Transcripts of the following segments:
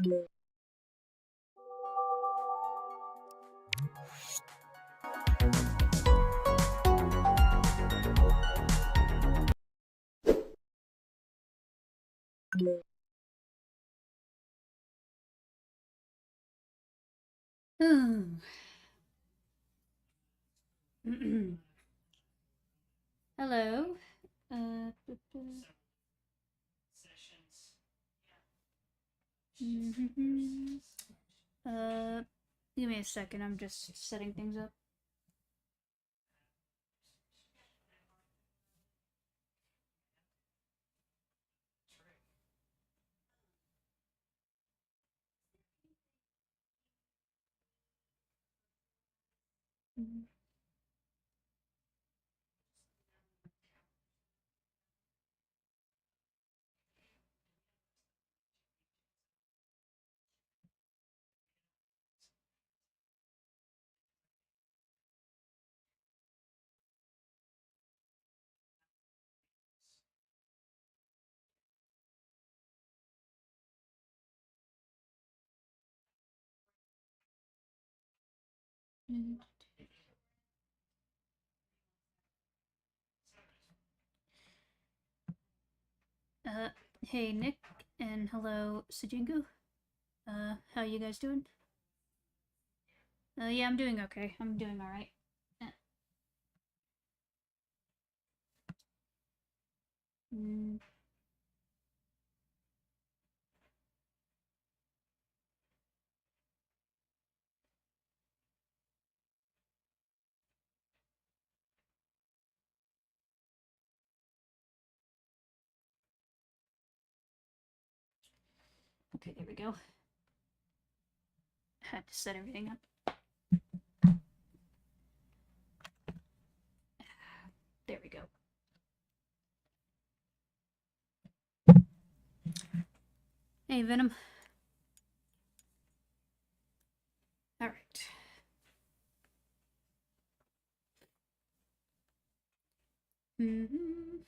Hello. Uh, give me a second. I'm just setting things up. Uh, hey Nick, and hello Sujingu. How you guys doing? Yeah, I'm doing okay. I'm doing alright. Mm, okay, there we go. Had to set everything up. There we go. Hey, Venom. Alright. Mm-hmm.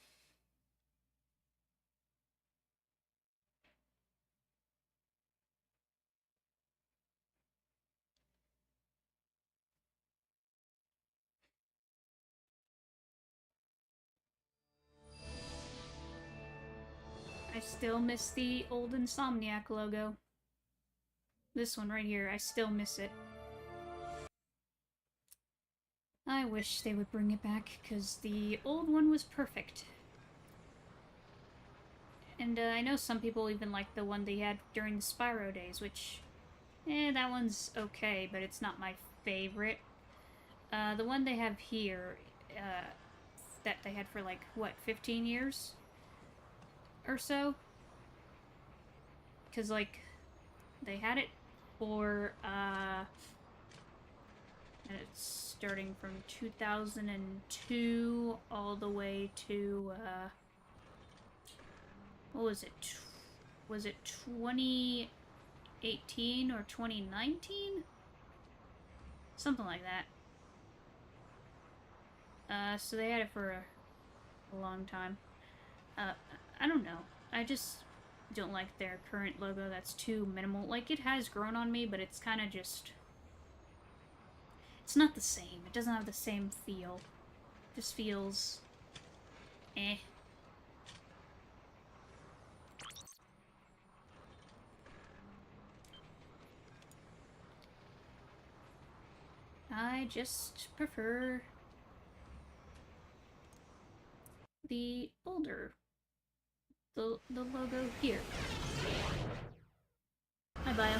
I still miss the old Insomniac logo. This one right here, I still miss it. I wish they would bring it back, because the old one was perfect. And I know some people even like the one they had during the Spyro days, which, that one's okay, but it's not my favorite. The one they have here, that they had for like, what, 15 years? Or so? Because, like, they had it for, and it's starting from 2002 all the way to, what was it? Was it 2018 or 2019? Something like that. So they had it for a long time. I don't know. I just don't like their current logo. That's too minimal. Like, it has grown on me, but it's kind of just... It's not the same. It doesn't have the same feel. It just feels... eh. I just prefer the older, the logo here. Hi, Bio.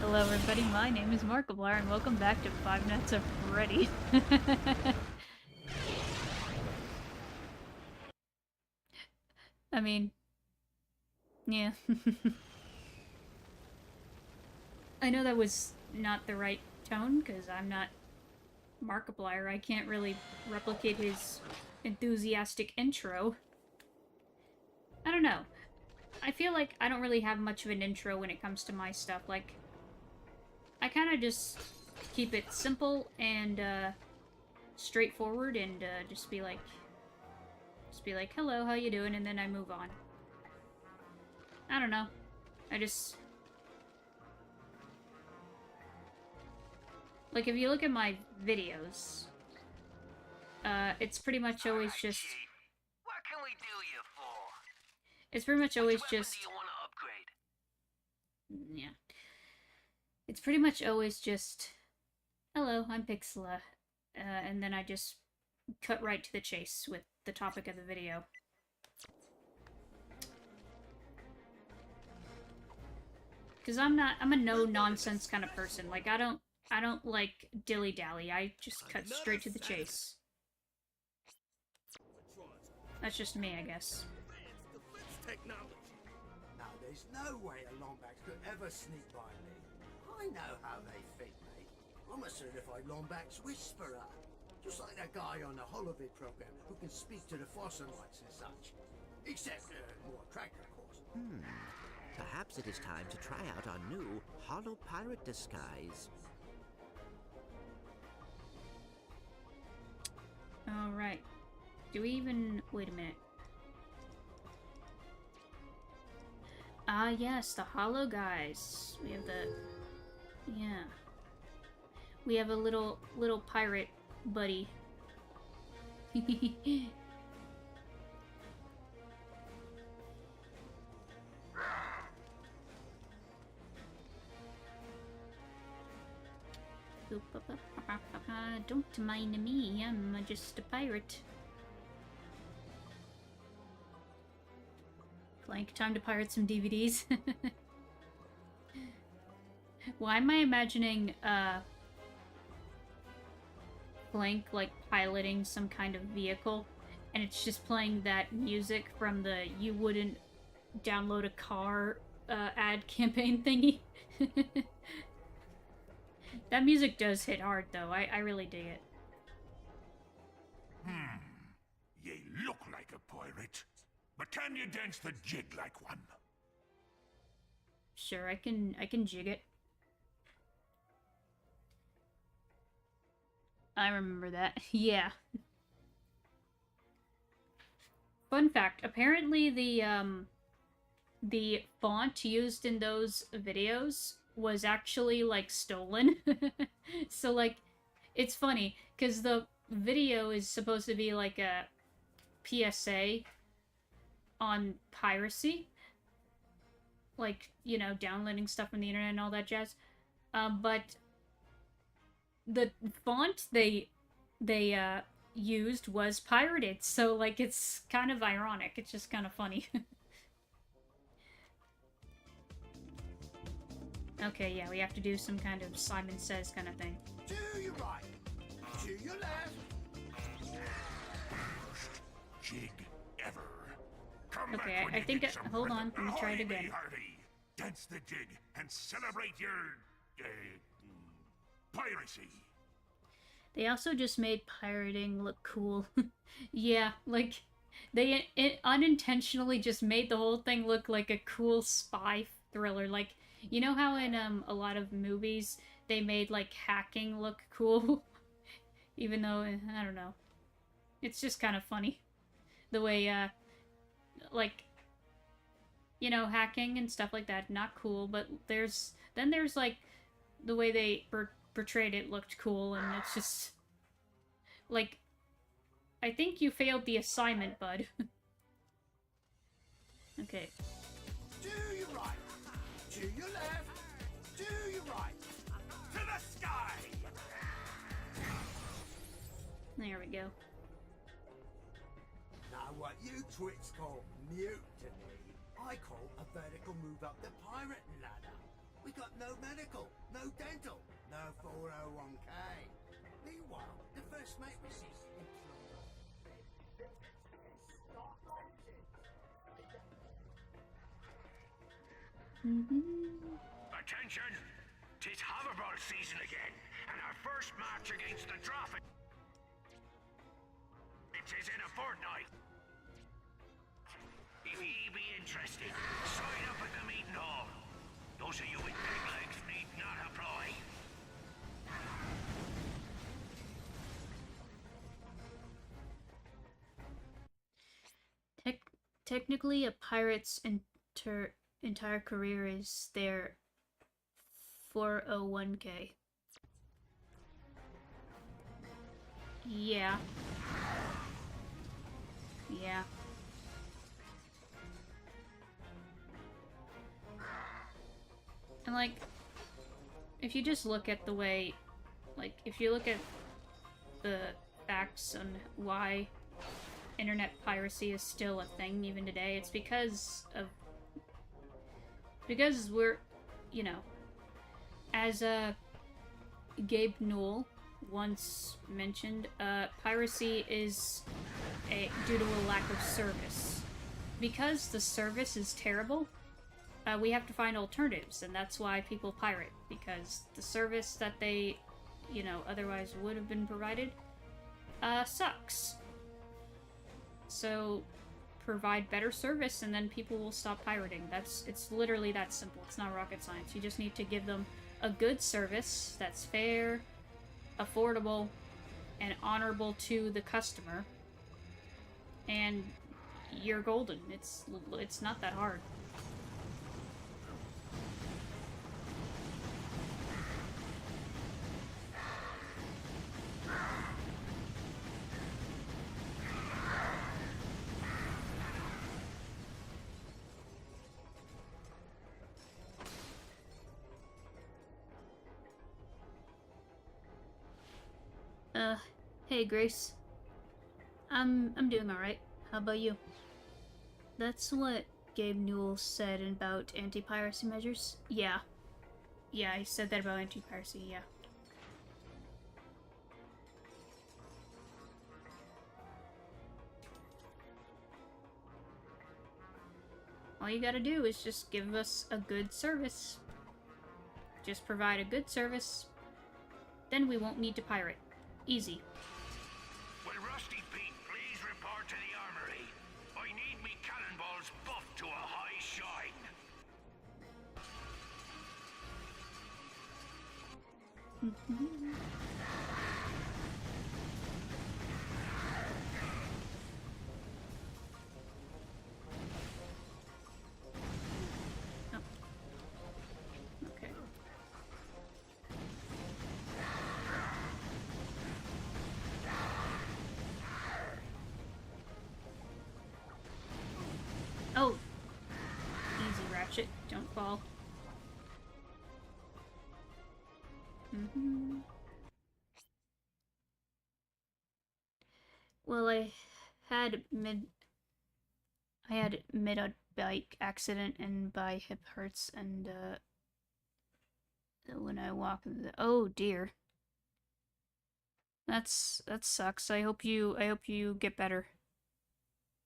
Hello, everybody. My name is Markiplier, and welcome back to Five Nights at Freddy. I mean, yeah. I know that was not the right tone, because I'm not Markiplier. I can't really replicate his enthusiastic intro. I don't know. I feel like I don't really have much of an intro when it comes to my stuff. Like, I kind of just keep it simple and straightforward, and just be like, hello, how you doing, and then I move on. I don't know. I just... Like, if you look at my videos, it's pretty much always just... What can we do you for? It's pretty much always just... Do you want to upgrade? Yeah. It's pretty much always just... Hello, I'm Pixela. And then I just cut right to the chase with the topic of the video. Because I'm a no-nonsense kind of person. Like, I don't like dilly-dally. I just cut straight to the chase. That's just me, I guess. Now, there's no way a Lombax could ever sneak by me. I know how they think, mate. I'm a certified Lombax whisperer. Just like that guy on the holovid program who can speak to the fossilites and such. Except, more attractive, of course. Perhaps it is time to try out our new Holo Pirate disguise. Alright. Do we even... Wait a minute. Ah, yes, the Holo guys. We have the... Yeah. We have a little pirate buddy. Don't mind me, I'm just a pirate. Clank, time to pirate some DVDs. Why am I imagining, Clank, like, piloting some kind of vehicle, and it's just playing that music from the You Wouldn't Download a Car, ad campaign thingy? That music does hit hard, though. I really dig it. You look like a pirate, but can you dance the jig like one? Sure, I can jig it. I remember that. Yeah. Fun fact, apparently the font used in those videos was actually, like, stolen. So, like, it's funny, because the video is supposed to be, like, a PSA on piracy. Like, you know, downloading stuff from the internet and all that jazz. But the font they used was pirated, so, like, it's kind of ironic. It's just kind of funny. Okay, yeah, we have to do some kind of Simon Says kind of thing. To your right, to your left. Worst jig ever. Come Okay, back when I you think get some hold breath. on, let me try it Ahoy, again. me hearty. Dance the jig and celebrate your piracy. They also just made pirating look cool. Yeah, like, they unintentionally just made the whole thing look like a cool spy thriller. Like, you know how in a lot of movies they made, like, hacking look cool? Even though, I don't know. It's just kind of funny. The way, like, you know, hacking and stuff like that, not cool, but there's like, the way they portrayed it looked cool, and it's just, like, I think you failed the assignment, bud. Okay. To your right, to your left, to your right. To the sky! There we go. Now what you twits call mutiny, I call a vertical move up the pirate ladder. We got no medical, no dental, no 401k. Meanwhile, the first mate receives employer. Attention! Tis hoverball season again, and our first match against the drop. It is in a fortnight. If ye be interested, sign up at the meeting hall. Those of you with big legs need not apply. Technically, a pirate's entire career is their 401k. Yeah. Yeah. And like, if you just look at the way, like, if you look at the facts on why internet piracy is still a thing even today, it's because we're, you know, as Gabe Newell once mentioned, piracy is due to a lack of service. Because the service is terrible, we have to find alternatives, and that's why people pirate, because the service that they, you know, otherwise would have been provided, sucks. So, provide better service, and then people will stop pirating. It's literally that simple. It's not rocket science. You just need to give them a good service that's fair, affordable, and honorable to the customer, and you're golden. It's not that hard. Hey Grace. I'm doing alright. How about you? That's what Gabe Newell said about anti-piracy measures? Yeah. Yeah, he said that about anti-piracy, yeah. All you gotta do is just give us a good service. Just provide a good service. Then we won't need to pirate. Easy. Will Rusty Pete please report to the armory? I need me cannonballs buffed to a high shine. Okay. Oh! Easy, Ratchet. Don't fall. Well, I had mid bike accident and my hip hurts, and when I walk, oh dear, that sucks. I hope you get better.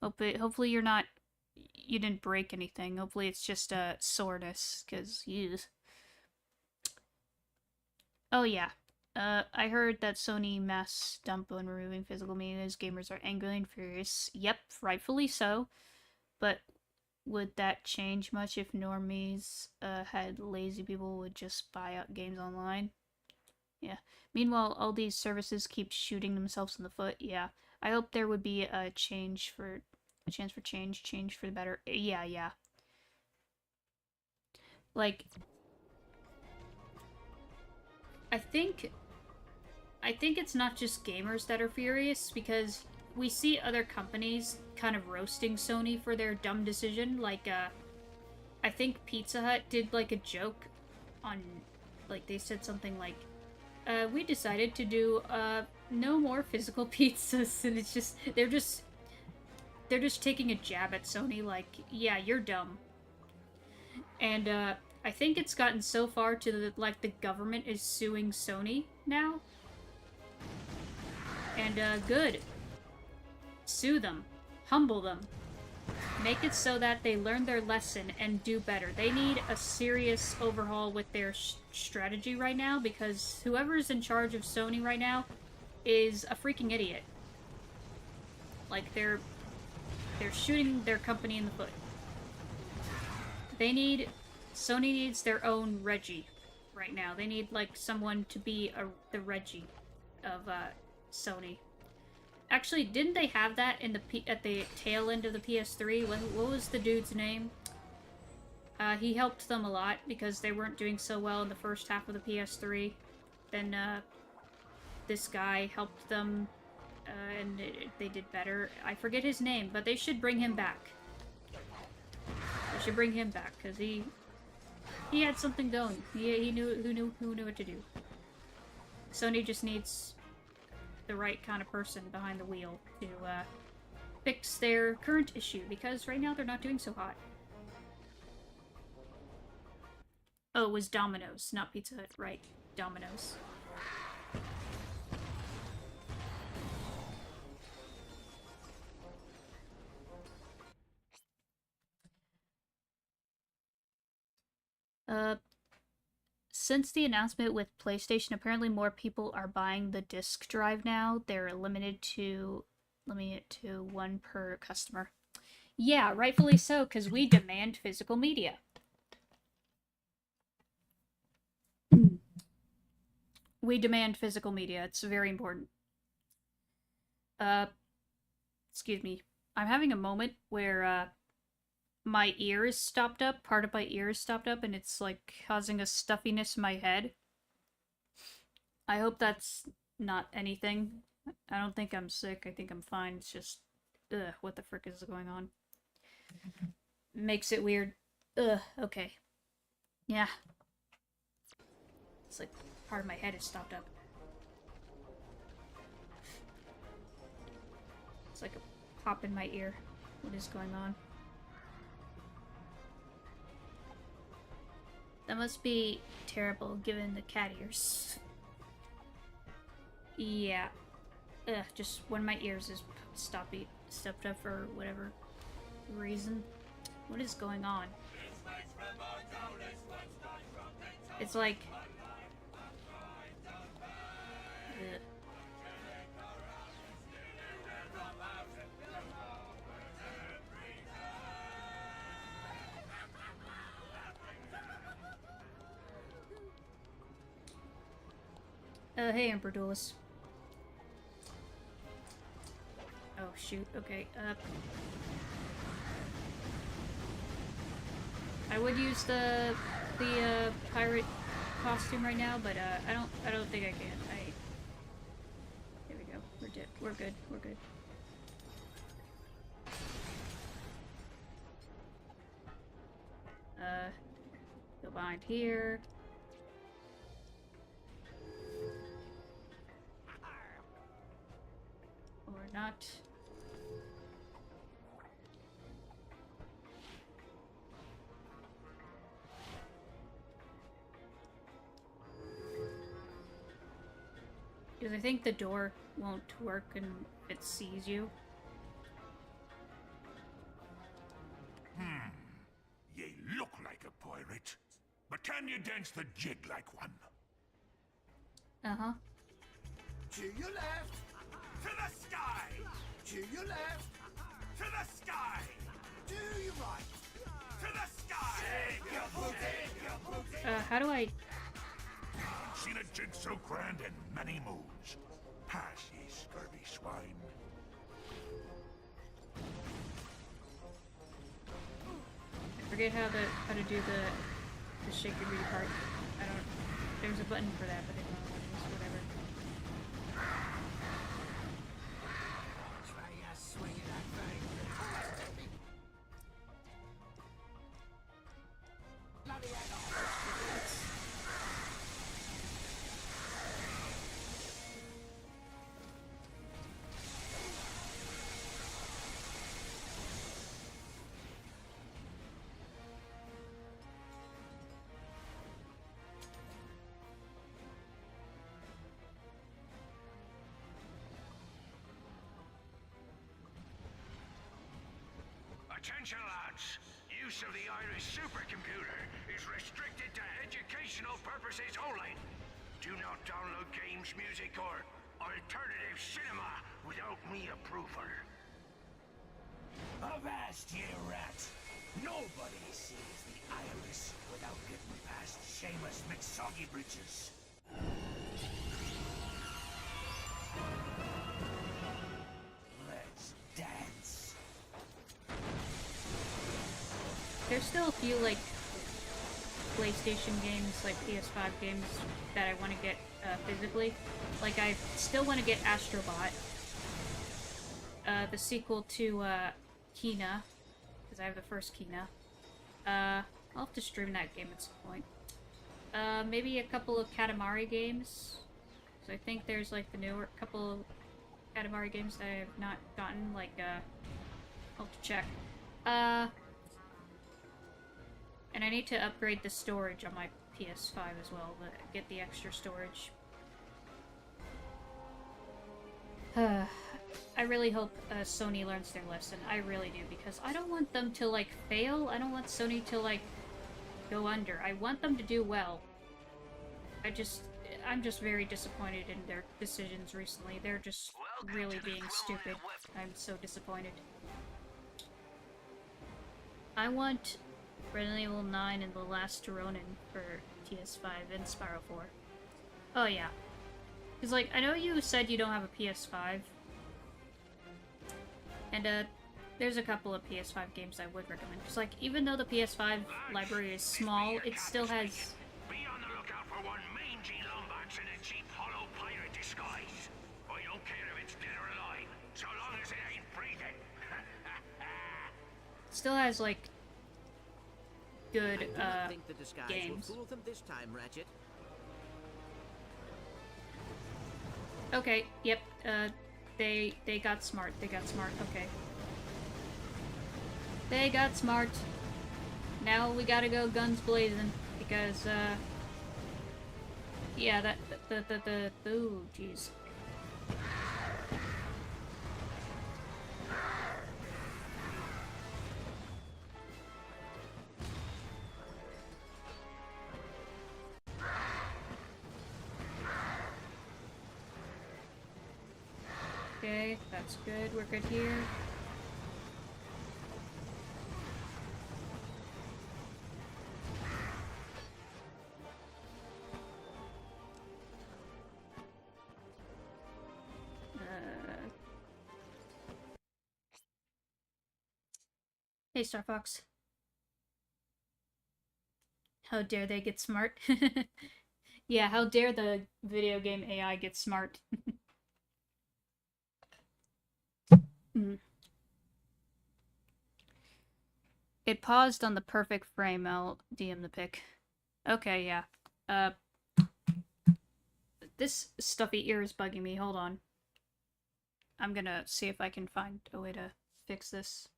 Hopefully you didn't break anything. Hopefully it's just a soreness, cause oh yeah. I heard that Sony mass dump on removing physical media as gamers are angry and furious. Yep, rightfully so. But would that change much if normies had lazy people would just buy out games online? Yeah. Meanwhile, all these services keep shooting themselves in the foot. Yeah. I hope there would be a chance for change for the better. Yeah, yeah. Like, I think it's not just gamers that are furious, because we see other companies kind of roasting Sony for their dumb decision. Like, I think Pizza Hut did, like, a joke on, like, they said something like, we decided to do, no more physical pizzas, and it's just, they're just taking a jab at Sony, like, yeah, you're dumb. And, I think it's gotten so far to the government is suing Sony now. And, good. Sue them. Humble them. Make it so that they learn their lesson and do better. They need a serious overhaul with their strategy right now, because whoever's in charge of Sony right now is a freaking idiot. Like, they're shooting their company in the foot. Sony needs their own Reggie right now. They need, like, someone to be the Reggie of, Sony. Actually, didn't they have that in at the tail end of the PS3? What was the dude's name? He helped them a lot because they weren't doing so well in the first half of the PS3. Then, this guy helped them, and they did better. I forget his name, but they should bring him back. They should bring him back, because he had something going. He knew what to do. Sony just needs the right kind of person behind the wheel to, fix their current issue, because right now they're not doing so hot. Oh, it was Domino's, not Pizza Hut. Right, Domino's. Since the announcement with PlayStation, apparently more people are buying the disc drive now. They're limited to one per customer. Yeah, rightfully so, because we demand physical media. We demand physical media. It's very important. Excuse me. I'm having a moment where, my ear is stopped up. Part of my ear is stopped up, and it's, like, causing a stuffiness in my head. I hope that's not anything. I don't think I'm sick. I think I'm fine. It's just, ugh, what the frick is going on? Makes it weird. Ugh, okay. Yeah. It's like part of my head is stopped up. It's like a pop in my ear. What is going on? That must be terrible, given the cat ears. Yeah. Ugh, just one of my ears is stopped up for whatever reason. What is going on? It's like... Ugh. Hey, Emperor Duelist. Oh, shoot. Okay, I would use the pirate costume right now, but, I don't think I can. There we go. We're dead. We're good. We're good. Go behind here. Or not. Because I think the door won't work and it sees you. Ye look like a pirate, but can you dance the jig like one? Uh-huh. To your left, To the sky! to your left, To the sky! to your right. To the sky! How do I... Seen a jig so grand in many moons. Pass, ye scurvy swine. I forget how to do the shake your booty part. I don't... There's a button for that, but I don't know what it is. Whatever. Try your swing at that thing. Bloody hell. Attention, lads. Use of the Irish supercomputer is restricted to educational purposes only. Do not download games, music, or alternative cinema without me approval. Avast, ye rat! Nobody sees the Iris without getting past Seamus McSoggy Bridges. Let's dance. There's still a few, like, PlayStation games, like PS5 games, that I want to get physically. Like, I still want to get Astrobot, the sequel to Kena, because I have the first Kena. I'll have to stream that game at some point. Maybe a couple of Katamari games. So I think there's like the newer couple of Katamari games that I have not gotten. Like, I'll have to check. And I need to upgrade the storage on my PS5 as well, but get the extra storage. I really hope Sony learns their lesson. I really do, because I don't want them to, like, fail. I don't want Sony to, like, go under. I want them to do well. I'm just very disappointed in their decisions recently. They're just really being stupid. I'm so disappointed. I want Resident Evil 9 and The Last Ronin for PS5 and Spyro 4. Oh yeah. Because, like, I know you said you don't have a PS5. And, there's a couple of PS5 games I would recommend. Because, like, even though the PS5 library is small, it still has... Be on the lookout for one mangy Lombax in a cheap hollow pirate disguise. I don't care if it's dead or alive, so long as it ain't breathing. Still has, like, good, I do not think the disguise games. will fool them this time, Ratchet. Okay, yep, they got smart. They got smart, okay. They got smart. Now we gotta go guns blazing, because, yeah, ooh, jeez. Okay, that's good. We're good here. Hey, Star Fox. How dare they get smart? Yeah, how dare the video game AI get smart? Mm. It paused on the perfect frame. I'll DM the pic. Okay, yeah. This stuffy ear is bugging me. Hold on. I'm gonna see if I can find a way to fix this.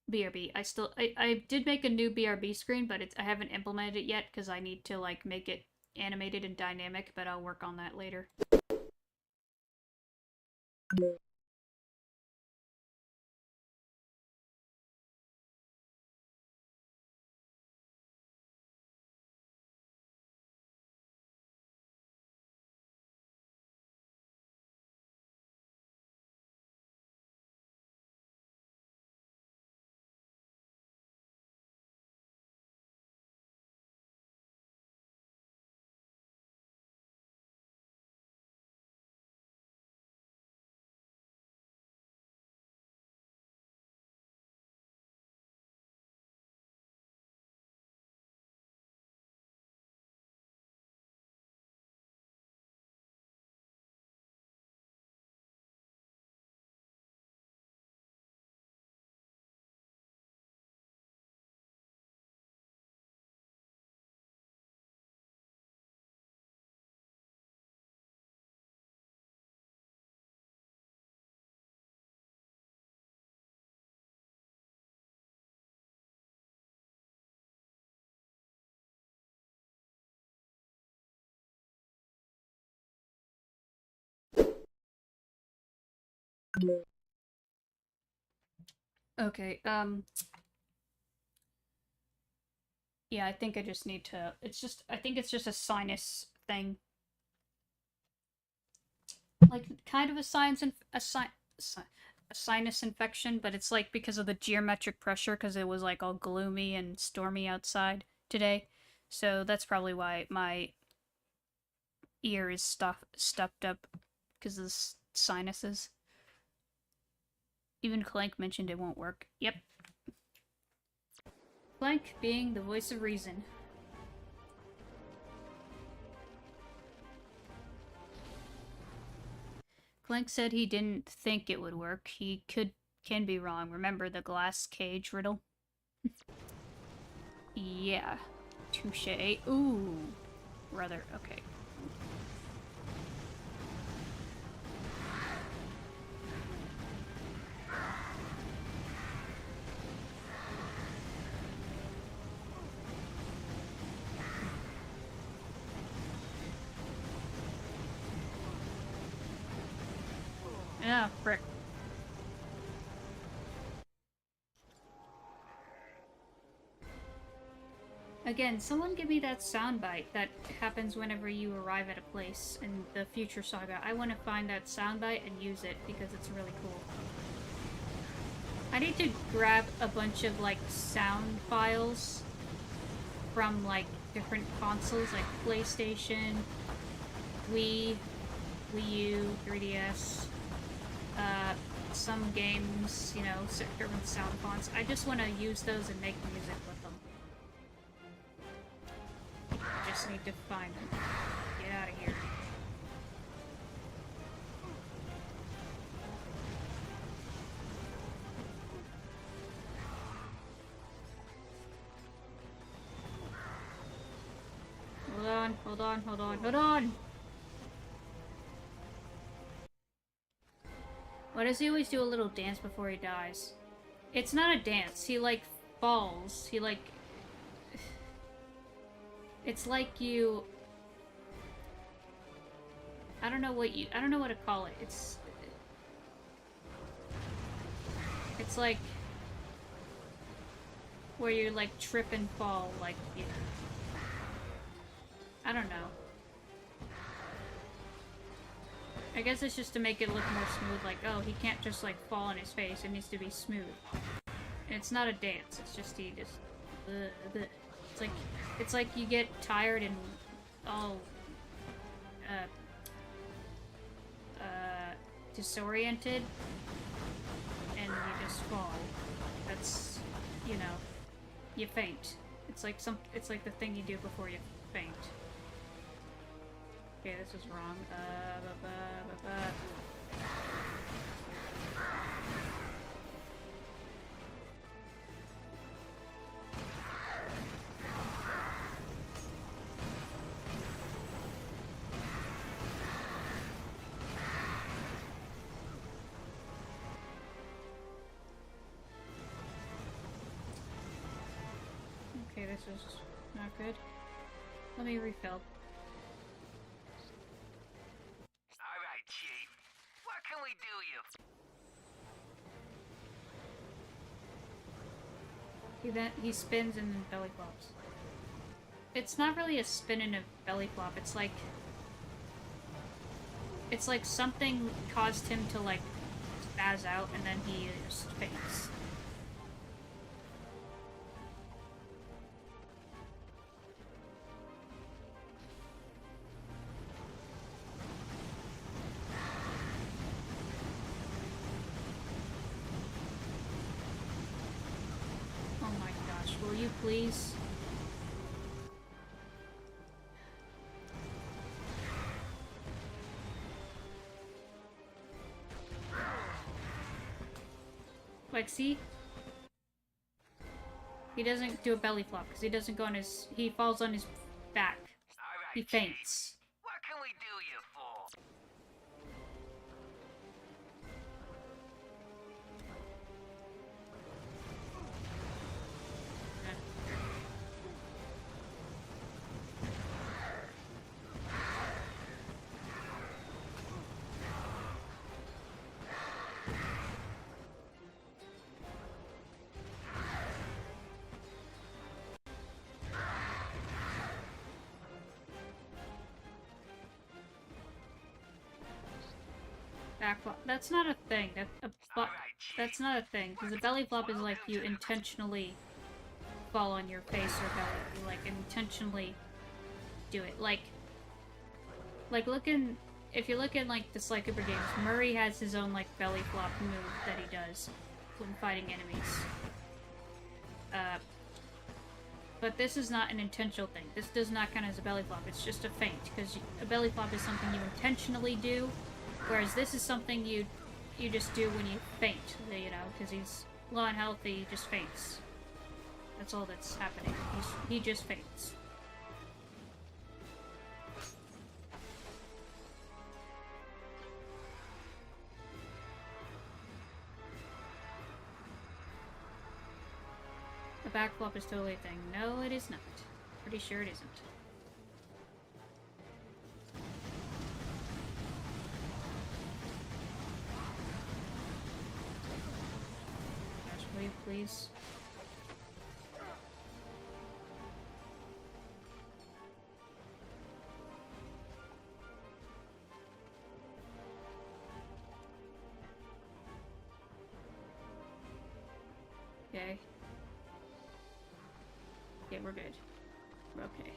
BRB. I did make a new BRB screen, but I haven't implemented it yet because I need to, like, make it animated and dynamic, but I'll work on that later. Okay, yeah, I think I just need to, I think it's just a sinus thing. Like, kind of a sinus infection, but it's, like, because of the geometric pressure, because it was, like, all gloomy and stormy outside today. So that's probably why my ear is stuffed up, because of the sinuses. Even Clank mentioned it won't work. Yep. Clank being the voice of reason. Clank said he didn't think it would work. He can be wrong. Remember the glass cage riddle? Yeah. Touche. Ooh. Brother. Okay. Yeah, frick. Again, someone give me that soundbite that happens whenever you arrive at a place in the Future Saga. I want to find that soundbite and use it because it's really cool. I need to grab a bunch of, like, sound files from, like, different consoles, like PlayStation, Wii, Wii U, 3DS, some games, you know, different sound fonts. I just want to use those and make music with them. I just need to find them. Get out of here. Hold on, hold on, hold on, hold on! Why does he always do a little dance before he dies? It's not a dance. He, like, falls. He, like... It's like you... I don't know what to call it. It's like... where you, like, trip and fall, like, you... I don't know. I guess it's just to make it look more smooth, like, oh, he can't just, like, fall on his face, it needs to be smooth. And it's not a dance, it's just he just... It's like you get tired and all... disoriented, and you just fall. That's, you know, you faint. It's like the thing you do before you faint. Okay, this is wrong. Okay, this is not good. Let me refill. Alright, Chief. What can we do you? He spins and then belly flops. It's not really a spin and a belly flop, it's like something caused him to, like, spaz out and then he just faints. Will you please? Like, see? He doesn't do a belly flop because he doesn't go on his... He falls on his back. Alright, He faints. What can we do you for? Back flop. That's not a thing. That's not a thing. Because a belly flop is like you intentionally fall on your face or belly. You like intentionally do it. Like if you look in like the Slycooper games, Murray has his own like belly flop move that he does when fighting enemies. But this is not an intentional thing. This does not count as a belly flop. It's just a feint, because a belly flop is something you intentionally do, whereas this is something you just do when you faint, you know, because he's low on health, he just faints. That's all that's happening. He just faints. A backflop is totally a thing. No, it is not. Pretty sure it isn't. Gosh, will you please? Okay. Yeah, we're good. We're okay.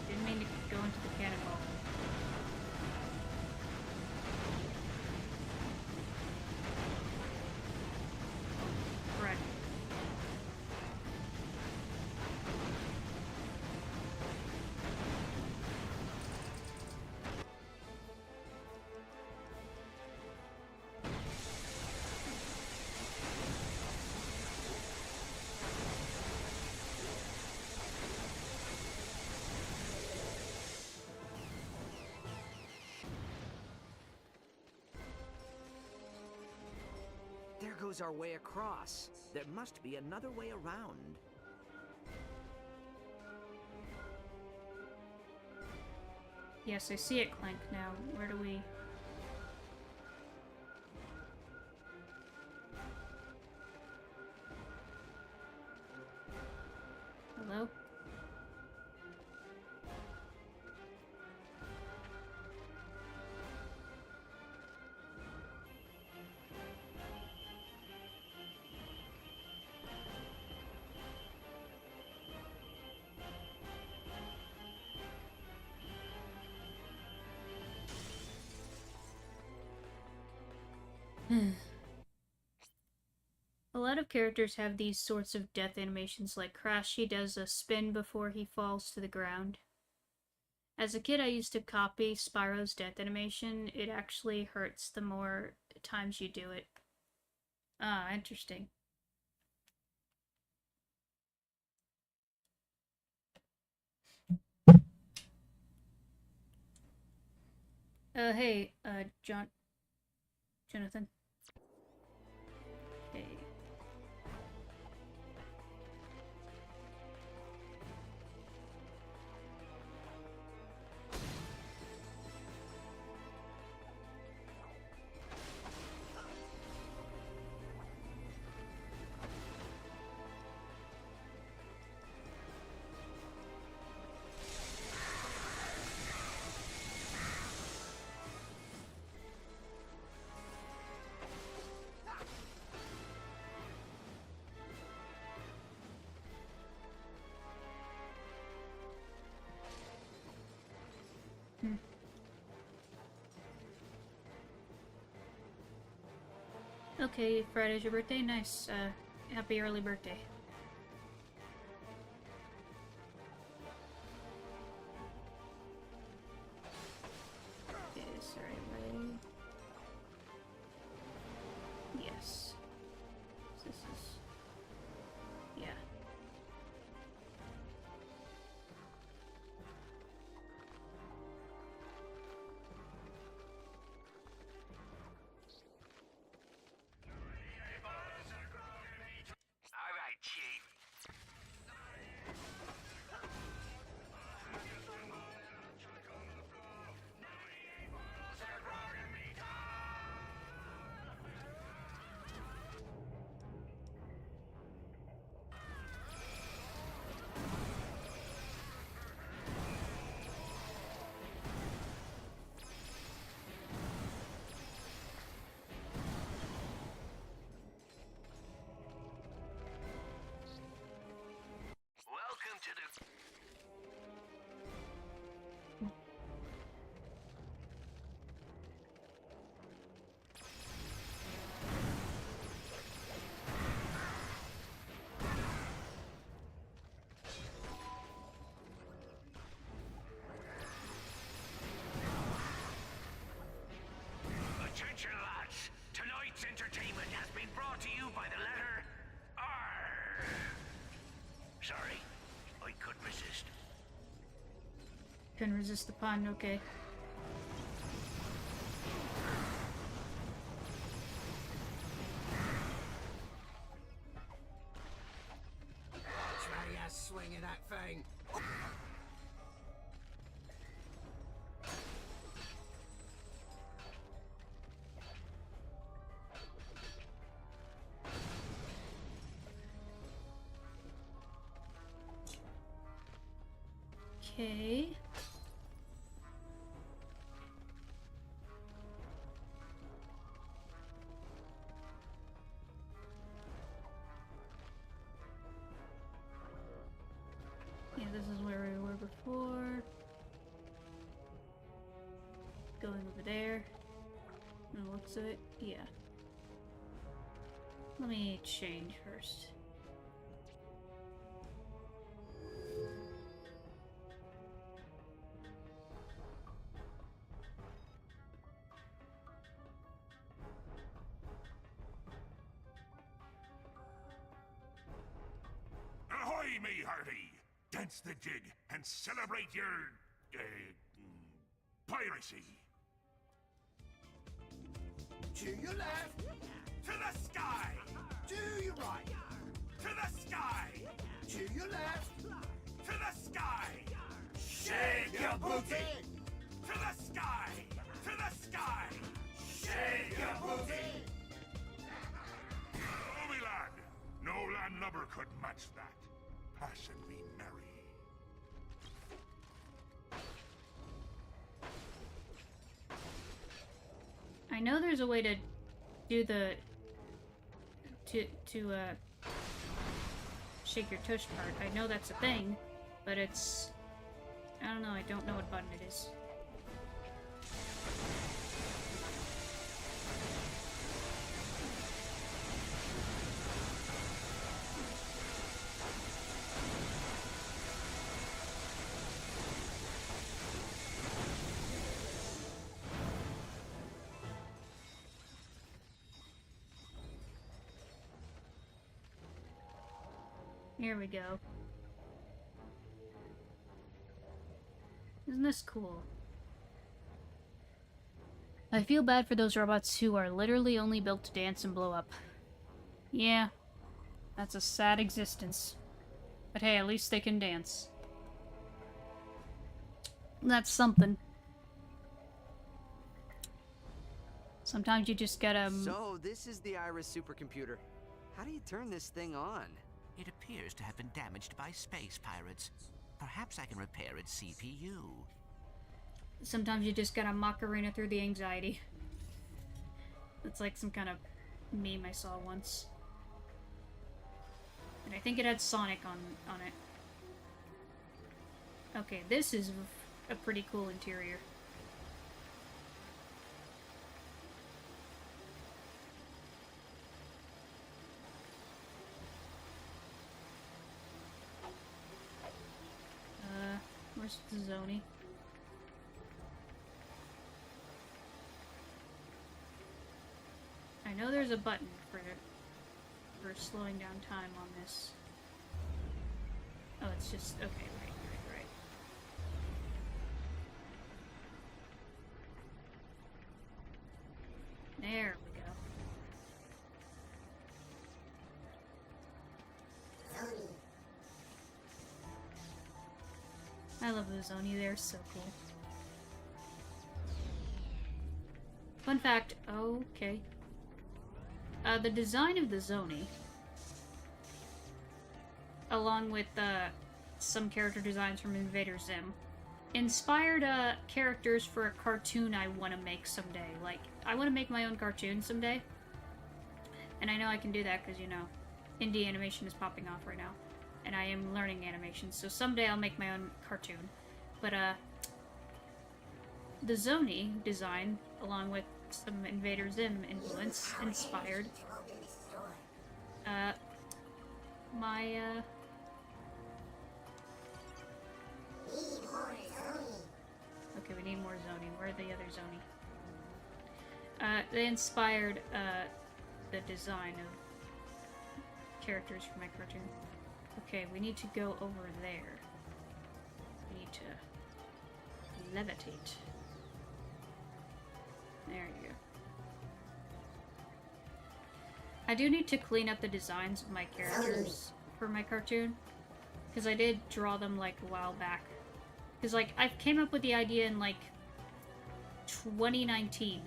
Didn't mean to go into the cannonball. Right. There goes our way across. There must be another way around. Yes, I see it, Clank, now. Where do we... Hello? A lot of characters have these sorts of death animations, like Crash. He does a spin before he falls to the ground. As a kid, I used to copy Spyro's death animation. It actually hurts the more times you do it. Ah, interesting. Hey, Jonathan. Hey. Okay, Friday's your birthday? Nice. Happy early birthday. Okay, sorry, ready? Yes. This is... yeah. Alright, Chief. Can resist the pun, okay. Try a swing of that thing. Okay. Yeah, this is where we were before. Going over there. And the looks of it, yeah. Let me change first. Ahoy, me hearty! Dance the jig and celebrate your piracy. To your left, To the sky! to your right, To the sky! to your left. To the sky! Shake your booty. To the sky! To the sky! Shake your booty. Oh, me lad! No landlubber could match that. Pass and be merry. I know there's a way to do the shake your tush part. I know that's a thing, but it's I don't know, I don't know what button it is. Here we go. Isn't this cool? I feel bad for those robots who are literally only built to dance and blow up. Yeah, that's a sad existence. But hey, at least they can dance. That's something. Sometimes you just gotta... So, this is the Iris supercomputer. How do you turn this thing on? It appears to have been damaged by space pirates. Perhaps I can repair its CPU. Sometimes you just gotta Macarena through the anxiety. It's like some kind of meme I saw once. And I think it had Sonic on it. Okay, this is a pretty cool interior. Where's the Zoni? I know there's a button for slowing down time on this. Oh, it's just okay, right. There we go. I love the Zoni, they're so cool. Fun fact, okay. The design of the Zoni, along with some character designs from Invader Zim, inspired characters for a cartoon I want to make someday. Like, I want to make my own cartoon someday. And I know I can do that because, you know, indie animation is popping off right now. And I am learning animation, so someday I'll make my own cartoon. But, the Zoni design, along with some Invader Zim influence, inspired, my, okay, we need more Zoni. Where are the other Zoni? They inspired, the design of characters for my cartoon. Okay, we need to go over there. We need to levitate. There you go. I do need to clean up the designs of my characters for my cartoon. Because I did draw them, like, a while back. Because, like, I came up with the idea in, like, 2019.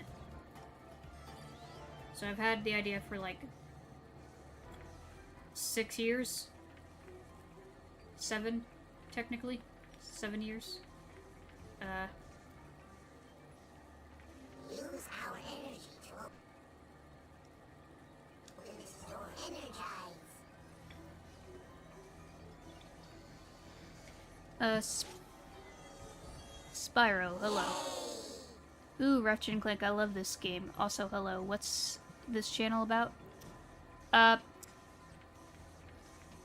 So I've had the idea for, like, 6 years? 7, technically? 7 years? Use our energy to energize. Spyro, hello. Ooh, Ratchet and Clank, I love this game. Also, hello. What's this channel about?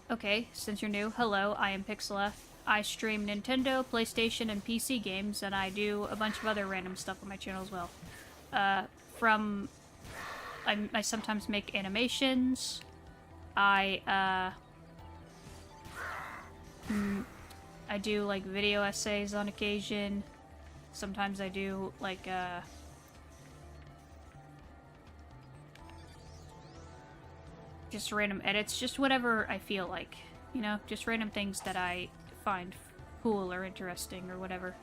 Okay, since you're new, hello, I am Pixela. I stream Nintendo, PlayStation, and PC games, and I do a bunch of other random stuff on my channel as well. I sometimes make animations. I do, like, video essays on occasion. Sometimes I do, like, just random edits, just whatever I feel like. You know, just random things that I find cool or interesting or whatever.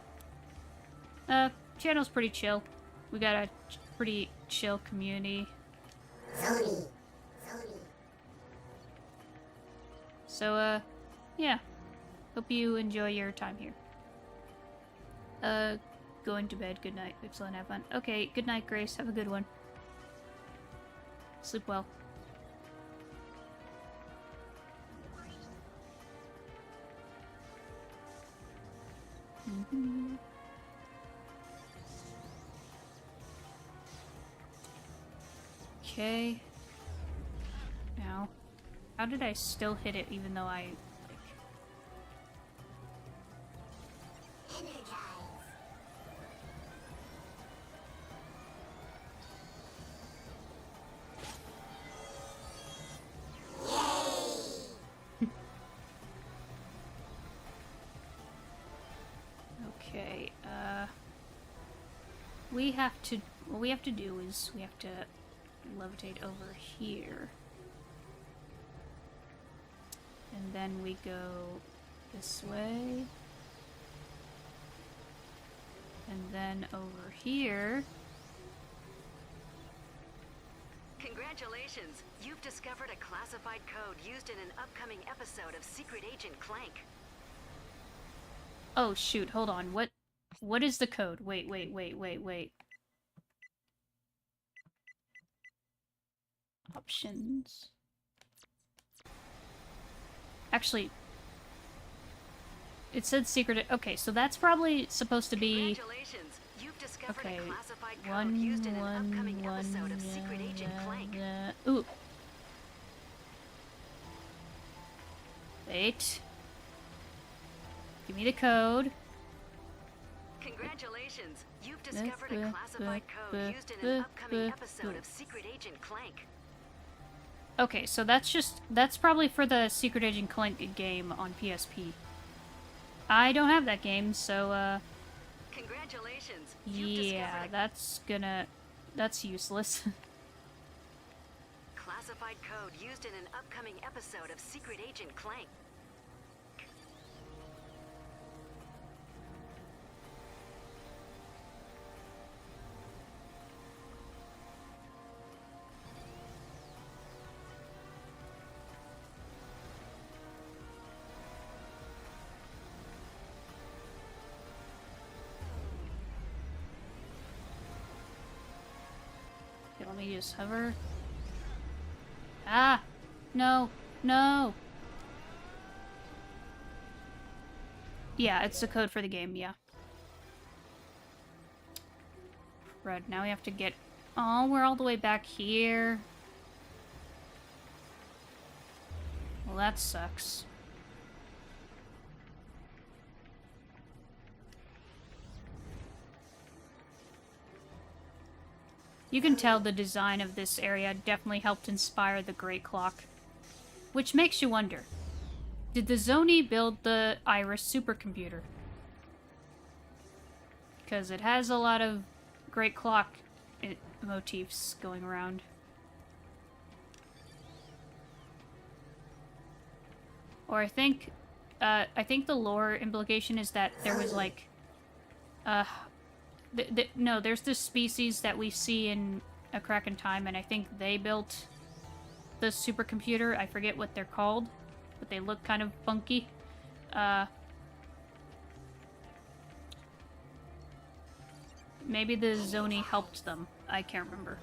Channel's pretty chill. We got a pretty chill community. So, yeah. Hope you enjoy your time here. Going to bed. Good night. Excellent. Have fun. Okay, good night, Grace. Have a good one. Sleep well. Okay. Now, how did I still hit it even though I... Okay, what we have to do is we have to levitate over here. And then we go this way. And then over here. Congratulations! You've discovered a classified code used in an upcoming episode of Secret Agent Clank. Oh shoot, hold on. What is the code? Wait. Options. Actually, it said secret. Okay, so that's probably supposed to be. Congratulations! You've discovered Okay, a classified code used in an upcoming episode of Secret Agent Clank. Ooh. Wait. Give me the code. Congratulations! You've discovered a classified code used in an upcoming episode of Secret Agent Clank. Okay, so that's probably for the Secret Agent Clank game on PSP. I don't have that game, so Congratulations! yeah, that's useless. Classified code used in an upcoming episode of Secret Agent Clank. Okay, let me just hover. Ah! No! No! Yeah, it's the code for the game, yeah. Right, now we have to get... Oh, we're all the way back here. Well, that sucks. You can tell the design of this area definitely helped inspire the Great Clock. Which makes you wonder, did the Zoni build the Iris supercomputer? Because it has a lot of great clock motifs going around. Or I think the lore implication is that there was like, no, there's this species that we see in A Crack in Time, and I think they built the supercomputer. I forget what they're called, but they look kind of funky. Maybe the Zoni helped them. I can't remember.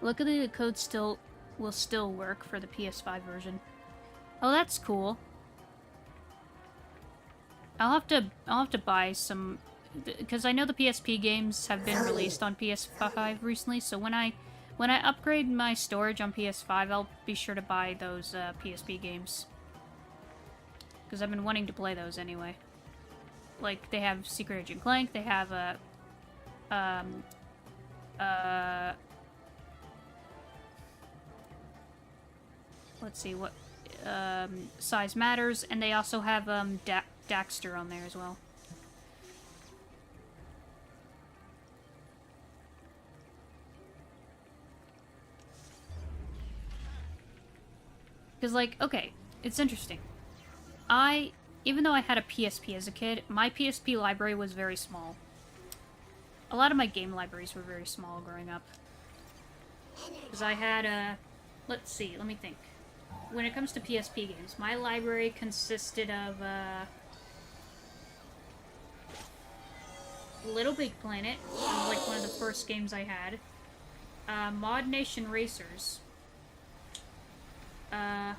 Luckily, the code will still work for the PS5 version. Oh, that's cool. I'll have to buy some, because I know the PSP games have been released on PS5 recently. So when I upgrade my storage on PS5, I'll be sure to buy those PSP games, because I've been wanting to play those anyway. Like, they have Secret Agent Clank. They have let's see what Size Matters, and they also have Daxter on there as well. Because, like, okay, it's interesting. Even though I had a PSP as a kid, my PSP library was very small. A lot of my game libraries were very small growing up. Because I had let's see, let me think. When it comes to PSP games, my library consisted of Little Big Planet, was like one of the first games I had. Mod Nation Racers. No,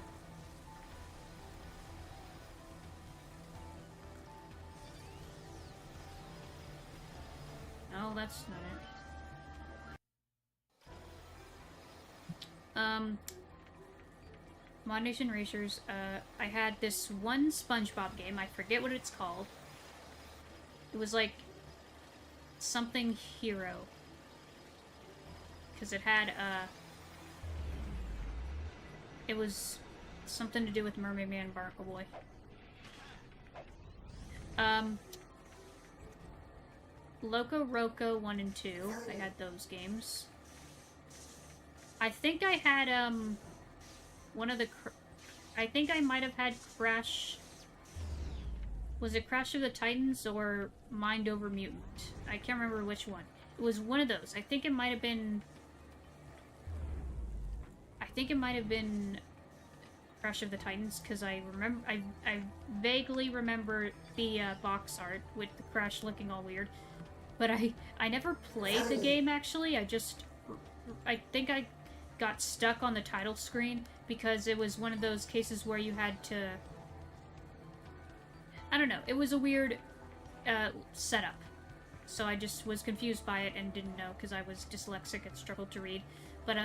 that's not it. Mod Nation Racers, I had this one SpongeBob game, I forget what it's called. It was like something hero. Because it had, it was something to do with Mermaid Man and Barnacle Boy. Loco Roco 1 and 2, I had those games. I think I had, one of the... I think I might have had Crash... Was it Crash of the Titans or Mind Over Mutant? I can't remember which one. It was one of those. I think it might have been... Crash of the Titans, because I remember... I vaguely remember the box art with the Crash looking all weird. But I never played the game, actually. I think I got stuck on the title screen because it was one of those cases where you had to... I don't know. It was a weird setup. So I just was confused by it and didn't know because I was dyslexic and struggled to read. But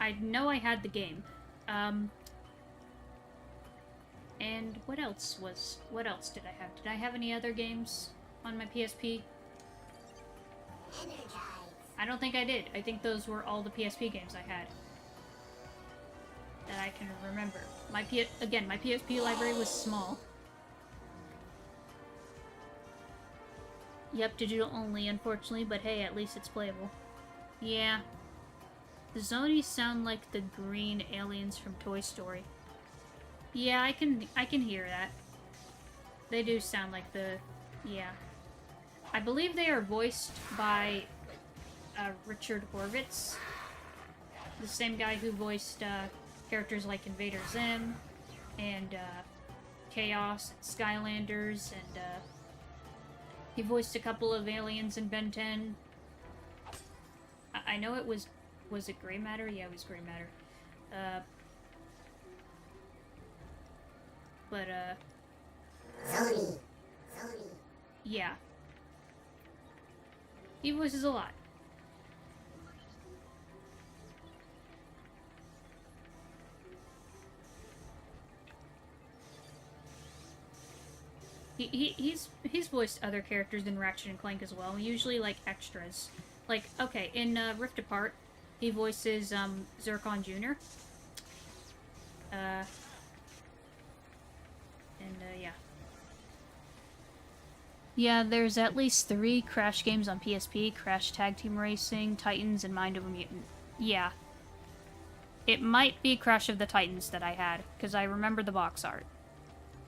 I know I had the game. And what else did I have? Did I have any other games on my PSP? I don't think I did. I think those were all the PSP games I had that I can remember. Again, my PSP library was small. Yep, digital only, unfortunately, but hey, at least it's playable. Yeah. The Zonies sound like the green aliens from Toy Story. Yeah, I can hear that. They do sound like the... yeah. I believe they are voiced by Richard Horvitz. The same guy who voiced characters like Invader Zim and Chaos and Skylanders, and he voiced a couple of aliens in Ben 10. I know it was it Gray Matter? Yeah, it was Gray Matter. But Zoni. Yeah. He voices a lot. He's voiced other characters in Ratchet and Clank as well, usually like extras. Like, okay, in Rift Apart, he voices Zircon Jr. Yeah. Yeah, there's at least 3 Crash games on PSP, Crash Tag Team Racing, Titans, and Mind of a Mutant. Yeah. It might be Crash of the Titans that I had, because I remember the box art.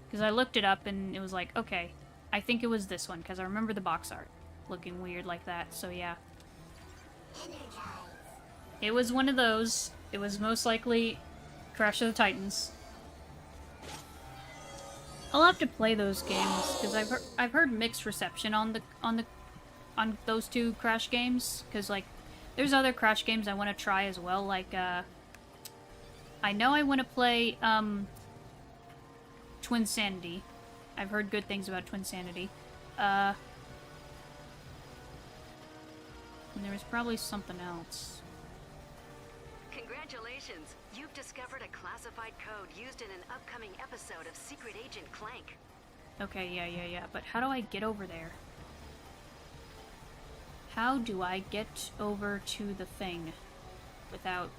Because I looked it up and it was like, okay, I think it was this one, because I remember the box art looking weird like that, so yeah. It was one of those. It was most likely Crash of the Titans. I'll have to play those games because I've heard mixed reception on those 2 Crash games. Because like, there's other Crash games I want to try as well. Like I know I want to play Twinsanity. I've heard good things about Twinsanity. And there was probably something else. Congratulations! You've discovered a classified code used in an upcoming episode of Secret Agent Clank. Okay, yeah. But how do I get over there? How do I get over to the thing without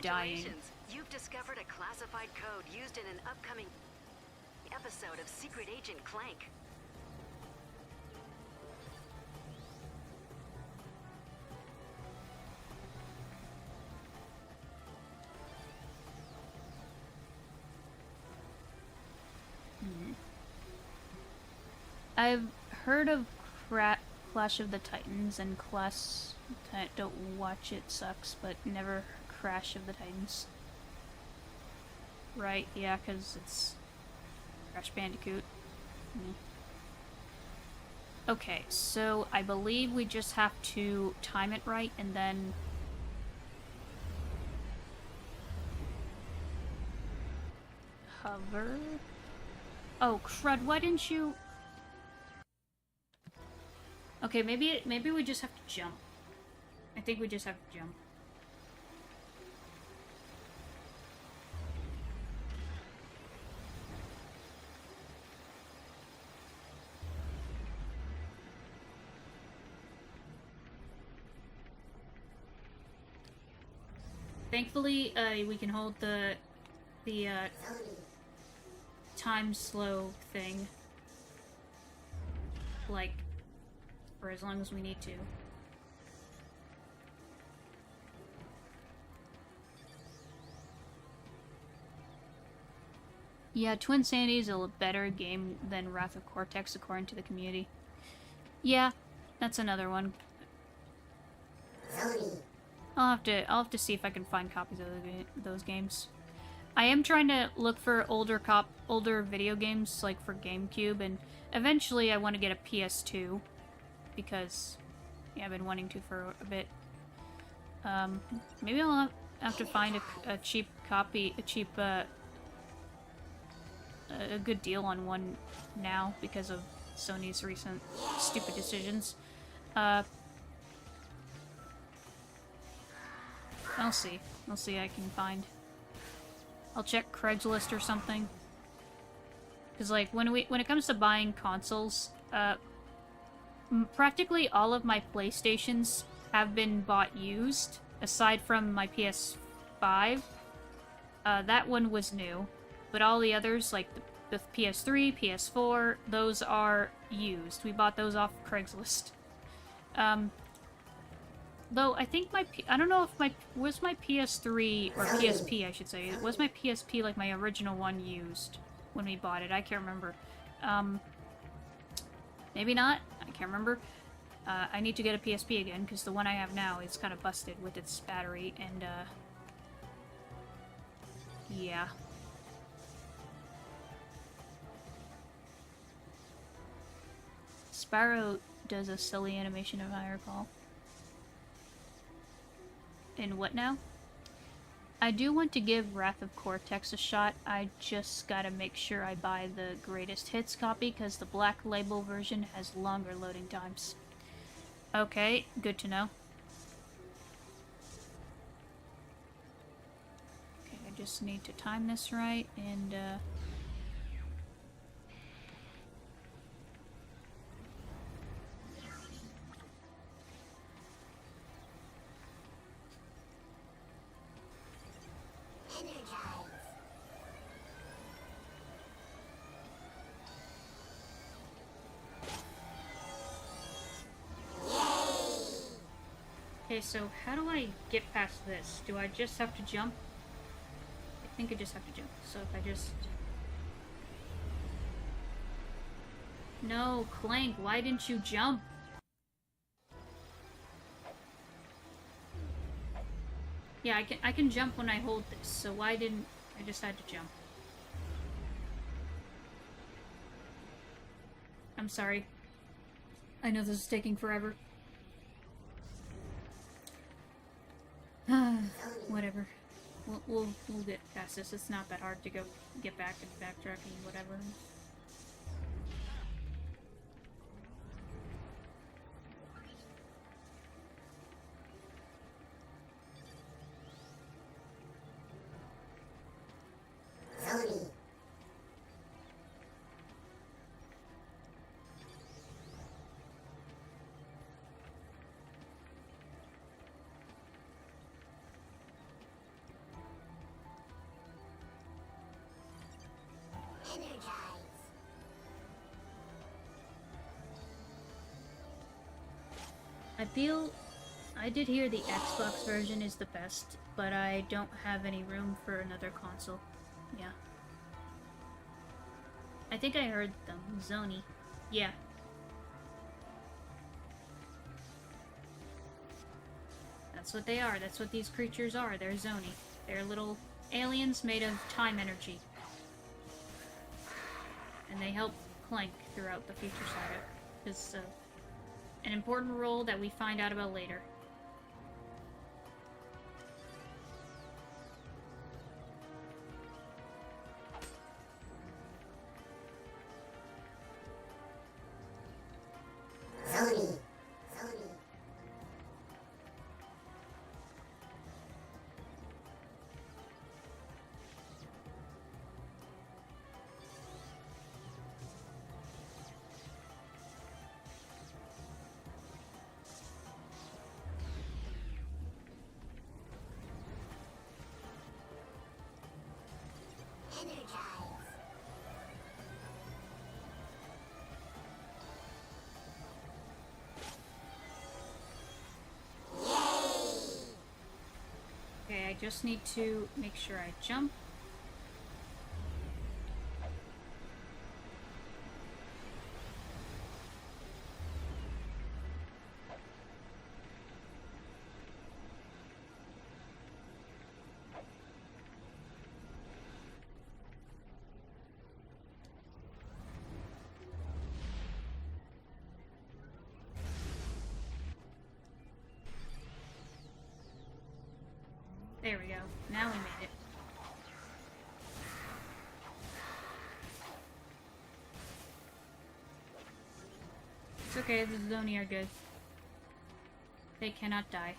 dying? Congratulations! You've discovered a classified code used in an upcoming episode of Secret Agent Clank. I've heard of Clash of the Titans and don't watch it, sucks, but never Crash of the Titans. Right, yeah, because it's Crash Bandicoot. Okay, so I believe we just have to time it right and then... hover? Oh, crud, why didn't you... Okay, maybe we just have to jump. I think we just have to jump. Thankfully, we can hold the time slow thing, like, for as long as we need to. Yeah, Twinsanity is a better game than Wrath of Cortex, according to the community. Yeah, that's another one. I'll have to see if I can find copies of those games. I am trying to look for older video games, like for GameCube, and eventually I want to get a PS2, because yeah, I've been wanting to for a bit. Maybe I'll have to find a cheap copy, a good deal on one now because of Sony's recent stupid decisions. I'll see. I'll see what I can find. I'll check Craigslist or something. Cause like when it comes to buying consoles, practically all of my PlayStations have been bought used, aside from my PS5. That one was new, but all the others, like the PS3, PS4, those are used. We bought those off Craigslist. Though I think I don't know if was my PS3 or PSP, I should say. Was my PSP like my original one used when we bought it? I can't remember. Maybe not. I can't remember. I need to get a PSP again because the one I have now is kind of busted with its battery and yeah. Sparrow does a silly animation if I recall. In what now? I do want to give Wrath of Cortex a shot. I just gotta make sure I buy the greatest hits copy because the black label version has longer loading times. Okay, good to know. Okay, I just need to time this right and okay, so how do I get past this? Do I just have to jump? I think I just have to jump. So if I just... No, Clank, why didn't you jump? Yeah, I can jump when I hold this, so why didn't... I just had to jump. I'm sorry. I know this is taking forever. Whatever. We'll get past this. It's not that hard to get back and backtrack and whatever. Zoni. I did hear the Xbox version is the best, but I don't have any room for another console. Yeah. I think I heard them. Zoni. Yeah. That's what they are. That's what these creatures are. They're Zoni. They're little aliens made of time energy. And they help Clank throughout the future saga. It's an important role that we find out about later. Zoni. Okay, I just need to make sure I jump. There we go. Now we made it. It's okay, the Zoni are good. They cannot die.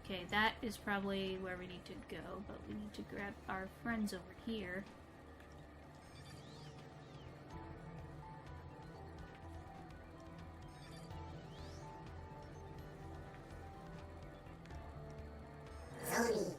Okay, that is probably where we need to go, but we need to grab our friends over here. Zoni.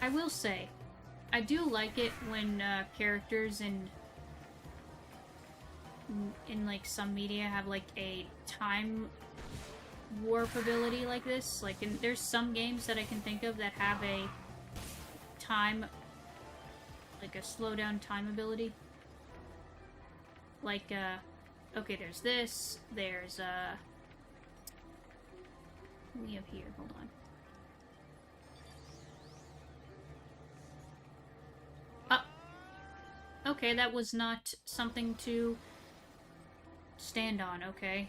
I will say, I do like it when characters in like some media have like a time warp ability like this. Like, there's some games that I can think of that have a time, like a slow down time ability. Like, okay, there's this, there's, what do we have here? Hold on. Okay, that was not something to stand on, okay.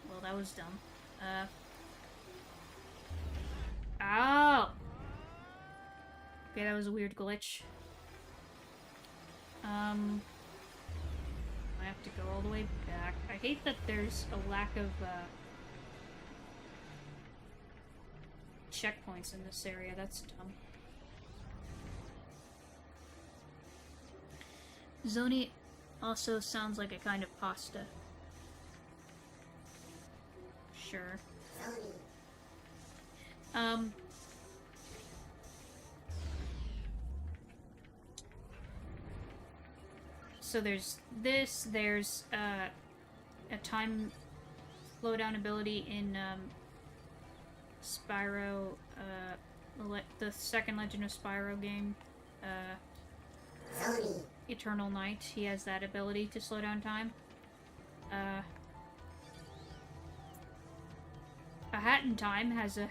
Well, that was dumb. Ow! Okay, that was a weird glitch. I have to go all the way back. I hate that there's a lack of, checkpoints in this area. That's dumb. Zoni also sounds like a kind of pasta. Sure. So there's this, there's a time slowdown ability in Spyro, the second Legend of Spyro game, Eternal Night. He has that ability to slow down time. A Hat in Time has a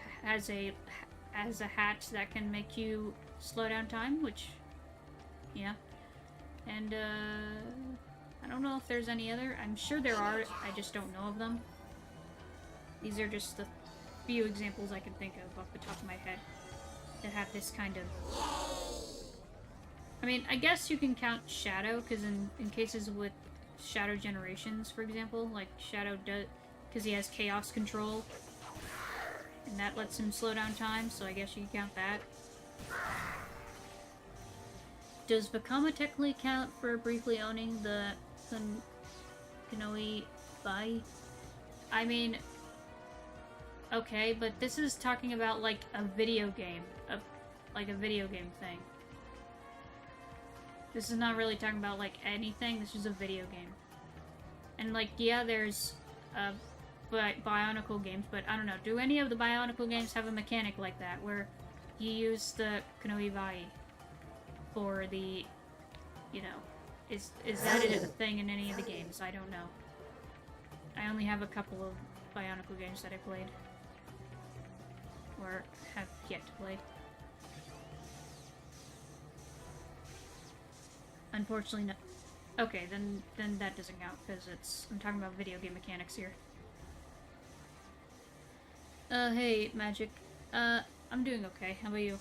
hat that can make you slow down time, which, yeah. And I don't know if there's any other. I'm sure there are. I just don't know of them. These are just the few examples I can think of off the top of my head that have this kind of. I mean, I guess you can count Shadow, because in cases with Shadow Generations, for example, like Shadow does, because he has chaos control, and that lets him slow down time, so I guess you can count that. Does Vakama technically count for briefly owning the Kanoi Bai? I mean, okay, but this is talking about like a video game, like a video game thing. This is not really talking about like anything. This is a video game, and like, yeah, there's Bionicle games, but I don't know. Do any of the Bionicle games have a mechanic like that where you use the Kanoi Bai for the, you know, is that a thing in any of the games? I don't know. I only have a couple of Bionicle games that I played, or have yet to play. Unfortunately, no. Okay, then that doesn't count, because I'm talking about video game mechanics here. Hey, Magic. I'm doing okay. How about you?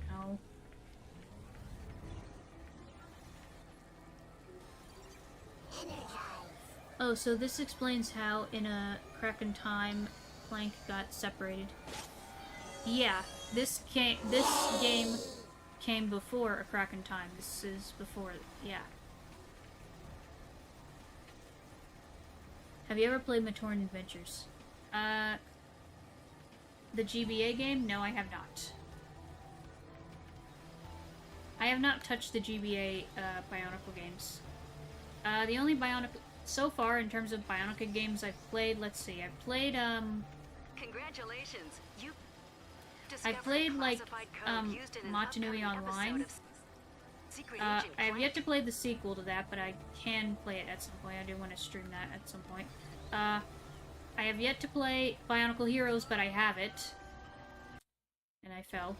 No. Oh, so this explains how in a Crack in Time, Clank got separated. Yeah, this game came before a Crack in Time. This is before, yeah. Have you ever played Matoran Adventures? The GBA game? No, I have not. I have not touched the GBA Bionicle games. The only Bionicle so far in terms of Bionicle games I've played, let's see, I've played Congratulations, you. I played like Matanui Online. I have yet to play the sequel to that, but I can play it at some point. I do want to stream that at some point. I have yet to play Bionicle Heroes, but I have it. And I fell.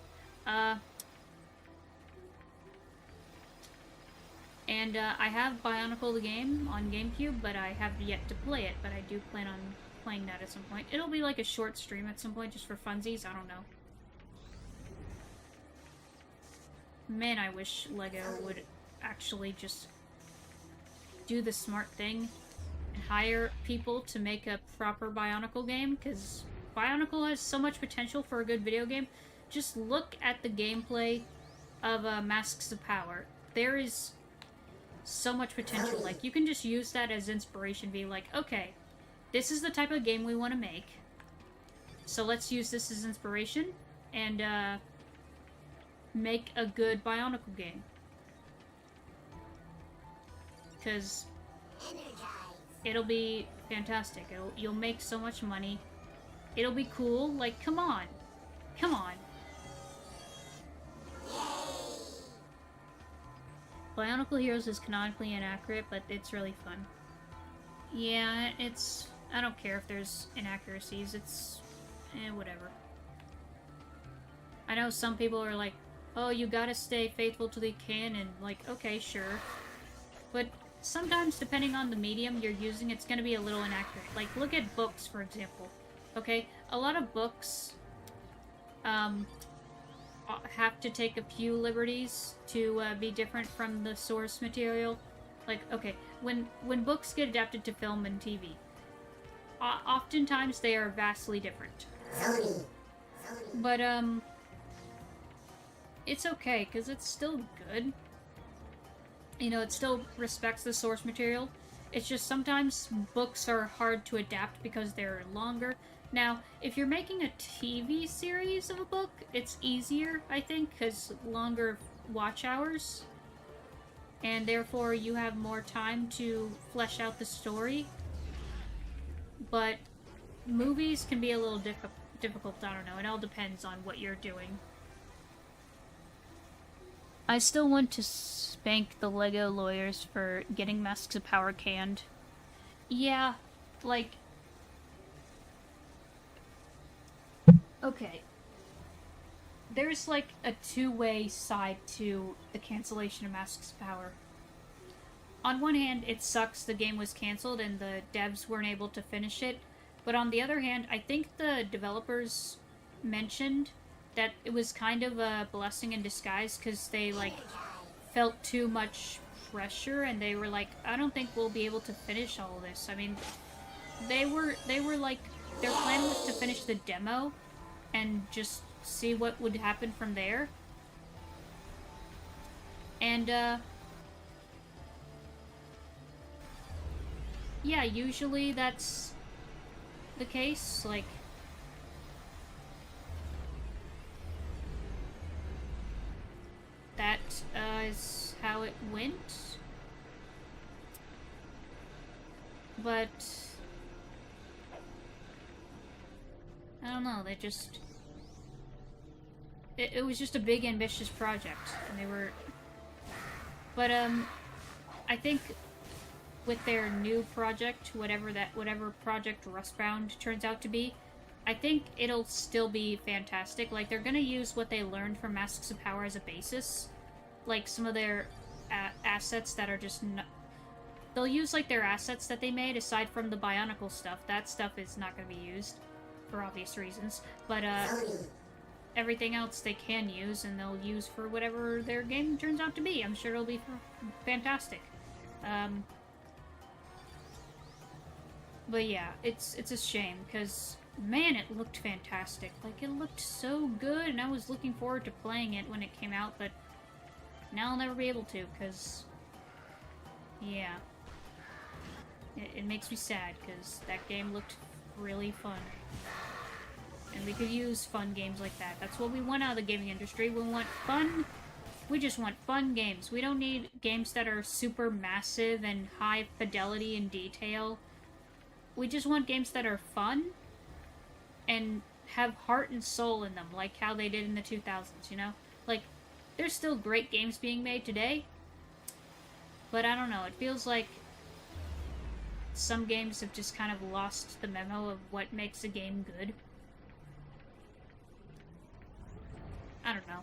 And I have Bionicle the game on GameCube, but I have yet to play it. But I do plan on playing that at some point. It'll be like a short stream at some point, just for funsies. I don't know. Man, I wish LEGO would actually just do the smart thing and hire people to make a proper Bionicle game, because Bionicle has so much potential for a good video game. Just look at the gameplay of Masks of Power. There is so much potential. Like, you can just use that as inspiration, be like, okay, this is the type of game we want to make. So let's use this as inspiration and make a good Bionicle game. Because it'll be fantastic. You'll make so much money. It'll be cool. Like, come on. Come on. Bionicle Heroes is canonically inaccurate, but it's really fun. Yeah, it's... I don't care if there's inaccuracies. It's... whatever. I know some people are like, oh, you gotta stay faithful to the canon. Like, okay, sure. But sometimes, depending on the medium you're using, it's gonna be a little inaccurate. Like, look at books, for example. Okay? A lot of books, have to take a few liberties to be different from the source material. Like, okay, when books get adapted to film and TV, oftentimes they are vastly different. But, it's okay, because it's still good. You know, it still respects the source material. It's just sometimes books are hard to adapt because they're longer. Now, if you're making a TV series of a book, it's easier, I think, because longer watch hours. And therefore, you have more time to flesh out the story. But movies can be a little difficult, I don't know. It all depends on what you're doing. I still want to spank the LEGO lawyers for getting Masks of Power canned. Yeah, like... Okay. There's like a two-way side to the cancellation of Masks of Power. On one hand, it sucks the game was cancelled and the devs weren't able to finish it. But on the other hand, I think the developers mentioned that it was kind of a blessing in disguise because they, like, felt too much pressure and they were like, I don't think we'll be able to finish all this. I mean, they were like, their plan was to finish the demo and just see what would happen from there. And, yeah, usually that's the case, like... That is how it went. But... I don't know, they just... It was just a big, ambitious project, and they were... But, I think with their new project, whatever project Rustbound turns out to be, I think it'll still be fantastic. Like, they're gonna use what they learned from Masks of Power as a basis. Like, some of their assets that are just they'll use, like, their assets that they made, aside from the Bionicle stuff. That stuff is not gonna be used, for obvious reasons. But, everything else they can use, and they'll use for whatever their game turns out to be. I'm sure it'll be fantastic. But yeah, it's a shame, because... Man, it looked fantastic. Like, it looked so good, and I was looking forward to playing it when it came out, but now I'll never be able to, because... Yeah. It makes me sad, because that game looked really fun. And we could use fun games like that. That's what we want out of the gaming industry. We want fun... We just want fun games. We don't need games that are super massive and high fidelity and detail. We just want games that are fun and have heart and soul in them, like how they did in the 2000s, you know? Like, there's still great games being made today, but I don't know, it feels like some games have just kind of lost the memo of what makes a game good. I don't know.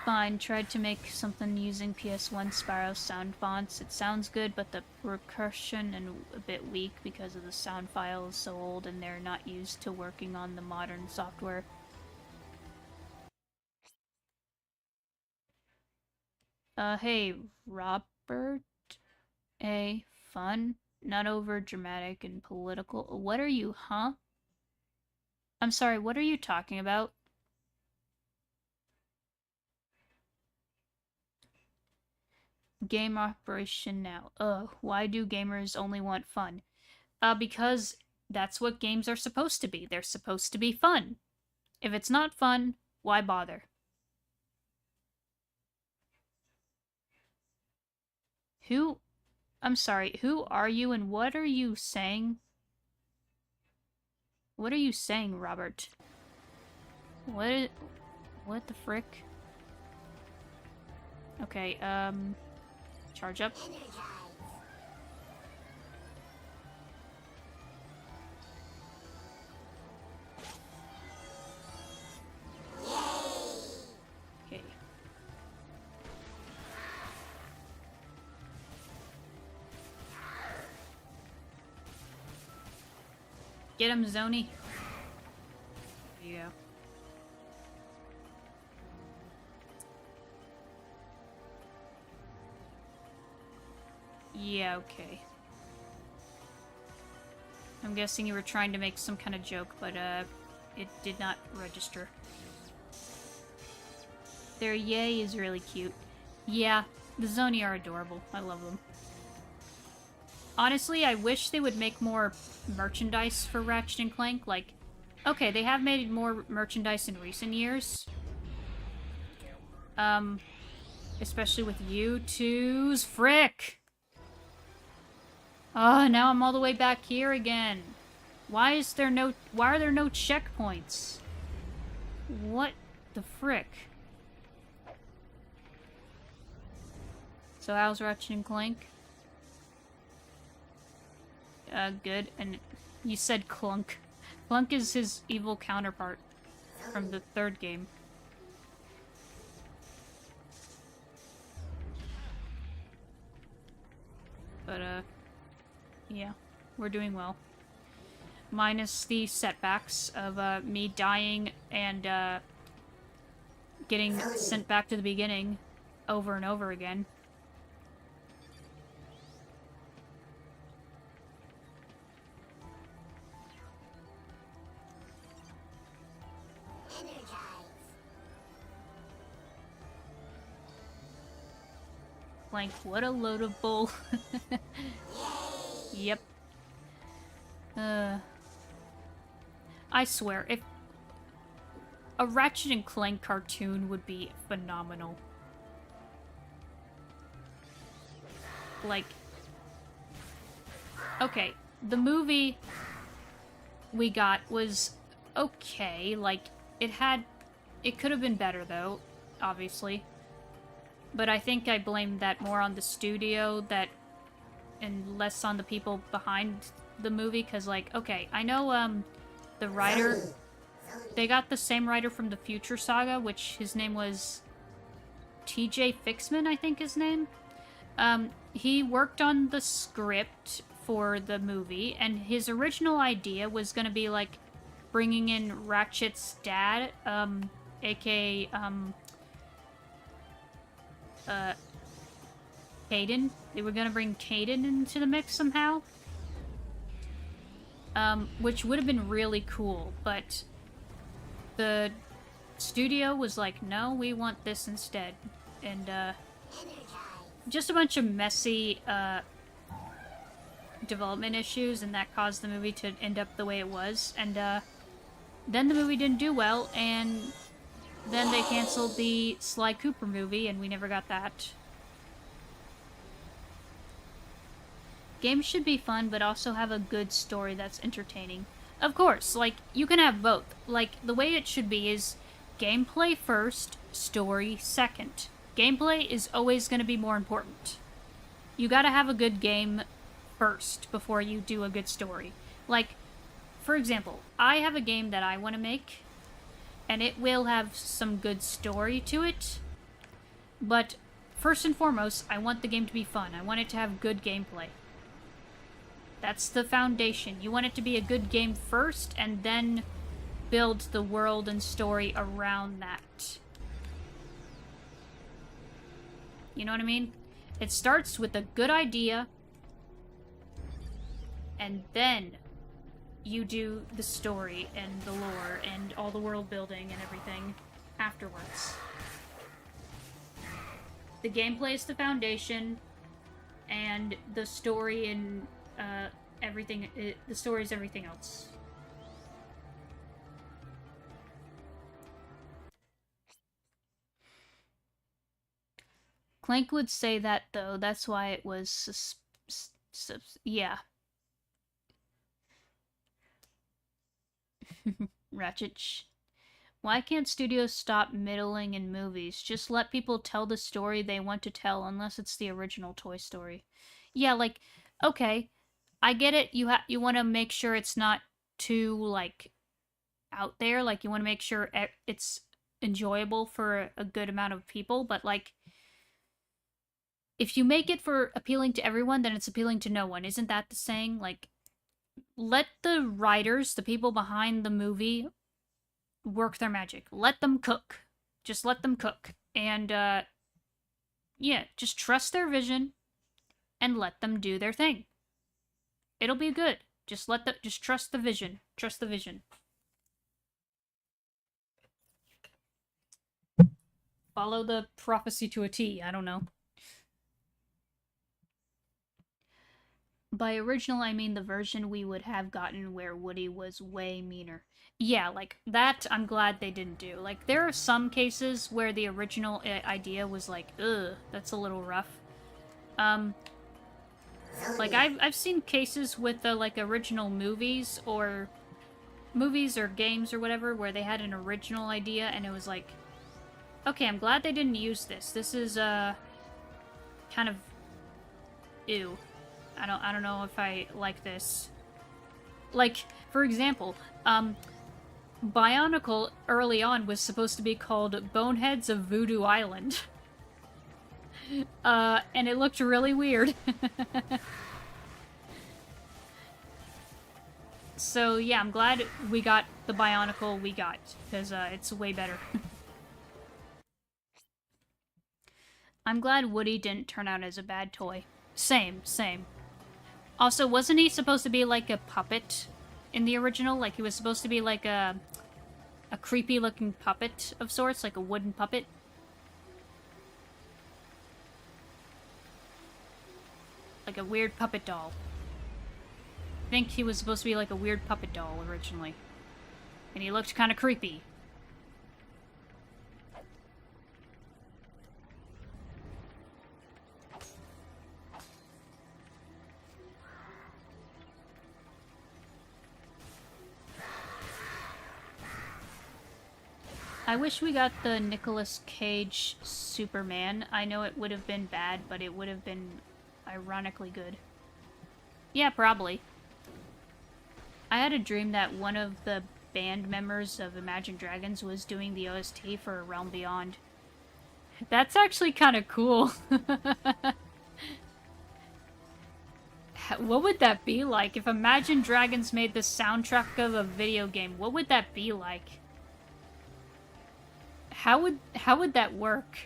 Fine, tried to make something using PS1 Spyro sound fonts. It sounds good, but the percussion and a bit weak because of the sound file is so old and they're not used to working on the modern software. Hey, Robert? Fun? Not over dramatic and political. What are you, huh? I'm sorry, what are you talking about? Game operation now. Ugh, why do gamers only want fun? Because that's what games are supposed to be. They're supposed to be fun. If it's not fun, why bother? I'm sorry, who are you and what are you saying? What are you saying, Robert? What the frick? Okay, charge up. Okay. Get him, Zoni. There you go. Yeah, okay. I'm guessing you were trying to make some kind of joke, but, it did not register. Their yay is really cute. Yeah, the Zoni are adorable. I love them. Honestly, I wish they would make more merchandise for Ratchet and Clank. Like, okay, they have made more merchandise in recent years. Especially with U2's frick! Oh, now I'm all the way back here again. Why are there no checkpoints? What the frick? So how's Ratchet and Clank? Good. And you said Clunk. Clunk is his evil counterpart from the third game. But, yeah, we're doing well. Minus the setbacks of, me dying and, getting sent back to the beginning over and over again. Clank, what a load of bull. Yep. I swear, if a Ratchet and Clank cartoon would be phenomenal. Like, okay, the movie we got was okay. Like, it could have been better though, obviously. But I think I blame that more on the studio and less on the people behind the movie, because, like, okay, I know, the writer, they got the same writer from the Future Saga, which his name was TJ Fixman, I think his name. He worked on the script for the movie, and his original idea was gonna be, like, bringing in Ratchet's dad, aka, Caden. They were gonna bring Caden into the mix somehow. Which would have been really cool, but the studio was like, no, we want this instead. And, just a bunch of messy, development issues, and that caused the movie to end up the way it was. And, then the movie didn't do well, and then they canceled the Sly Cooper movie, and we never got that. Games should be fun, but also have a good story that's entertaining. Of course, like, you can have both. Like, the way it should be is gameplay first, story second. Gameplay is always going to be more important. You gotta have a good game first before you do a good story. Like, for example, I have a game that I want to make, and it will have some good story to it, but first and foremost, I want the game to be fun. I want it to have good gameplay. That's the foundation. You want it to be a good game first, and then build the world and story around that. You know what I mean? It starts with a good idea, and then you do the story and the lore and all the world building and everything afterwards. The gameplay is the foundation, and the story and everything. The story is everything else. Clank would say that though. That's why it was. Yeah. Ratchet. Why can't studios stop middling in movies? Just let people tell the story they want to tell, unless it's the original Toy Story. Yeah, like, okay, I get it. You want to make sure it's not too like out there. Like, you want to make sure it's enjoyable for a good amount of people. But like, if you make it for appealing to everyone, then it's appealing to no one. Isn't that the saying? Like, let the writers, the people behind the movie, work their magic. Let them cook. Just let them cook. And, yeah, just trust their vision and let them do their thing. It'll be good. Just trust the vision. Trust the vision. Follow the prophecy to a T. I don't know. By original, I mean the version we would have gotten where Woody was way meaner. Yeah, like, that I'm glad they didn't do. Like, there are some cases where the original idea was like, ugh, that's a little rough. Like, I've seen cases with the, like, original movies or games or whatever where they had an original idea and it was like, okay, I'm glad they didn't use this. This is, kind of ew. I don't know if I like this. Like, for example, Bionicle early on was supposed to be called Boneheads of Voodoo Island. And it looked really weird. So, yeah, I'm glad we got the Bionicle we got, because it's way better. I'm glad Woody didn't turn out as a bad toy. Same. Also, wasn't he supposed to be like a puppet in the original? Like, he was supposed to be like a creepy-looking puppet of sorts, like a wooden puppet? Like a weird puppet doll. I think he was supposed to be like a weird puppet doll originally. And he looked kind of creepy. I wish we got the Nicolas Cage Superman. I know it would have been bad, but it would have been ironically good. Yeah, probably. I had a dream that one of the band members of Imagine Dragons was doing the OST for Realm Beyond. That's actually kind of cool. What would that be like? If Imagine Dragons made the soundtrack of a video game, what would that be like? How would that work?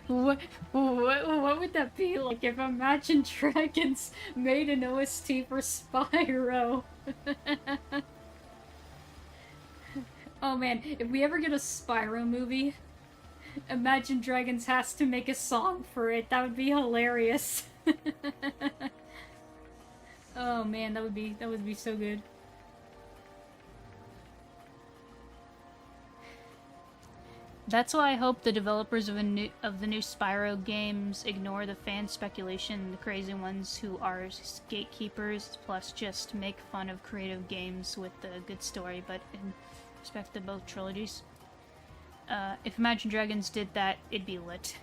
What would that be like if Imagine Dragons made an OST for Spyro? Oh man, if we ever get a Spyro movie, Imagine Dragons has to make a song for it. That would be hilarious. Oh man, that would be so good. That's why I hope the developers of the new Spyro games ignore the fan speculation, the crazy ones who are gatekeepers, plus just make fun of creative games with a good story, but in respect to both trilogies. If Imagine Dragons did that, it'd be lit.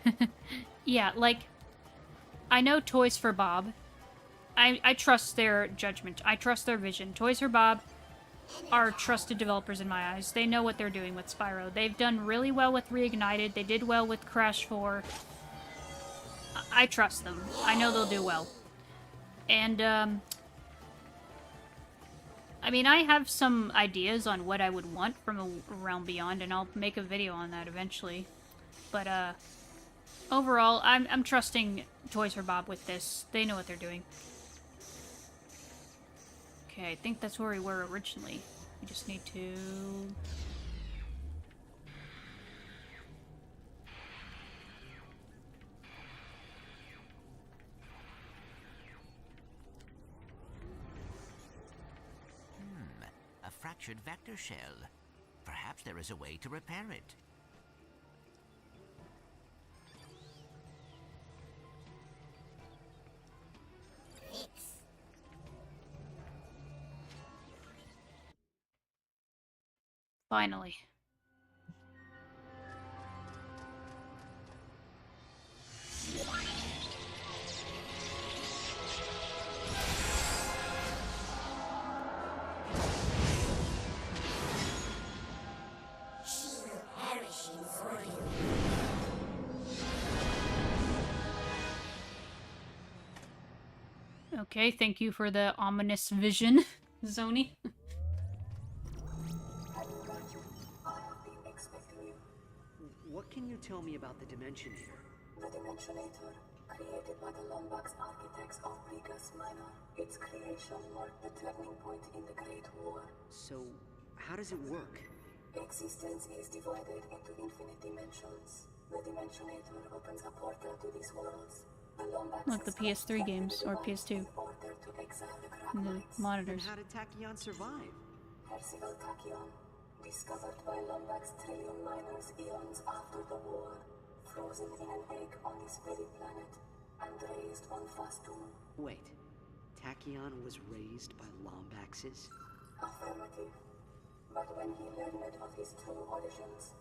Yeah, like, I know Toys for Bob. I trust their judgment. I trust their vision. Toys for Bob are trusted developers in my eyes. They know what they're doing with Spyro. They've done really well with Reignited. They did well with Crash 4. I trust them. I know they'll do well. And, I mean, I have some ideas on what I would want from a Realm Beyond, and I'll make a video on that eventually. But, overall, I'm trusting Toys for Bob with this. They know what they're doing. Okay, I think that's where we were originally. We just need to... fractured vector shell. Perhaps there is a way to repair it. Finally. She will perish in Zordon. Okay, thank you for the ominous vision, Zoni. What can you tell me about the Dimensionator? The Dimensionator, created by the Lombax architects of Brigas Minor. Its creation marked the turning point in the Great War. So, how does it work? Existence is divided into infinite dimensions. The Dimensionator opens a portal to these worlds. The Lombax Like the PS3 games, or PS2. in order to exile the The Kraknights. Then monitors. how did Tachyon survive? Percival Tachyon, discovered by Lombax trillium miners eons after the war, frozen in an egg on this very planet, and raised on Fastum. Wait, Tachyon was raised by Lombaxes? Affirmative. But when he learned of his true origins,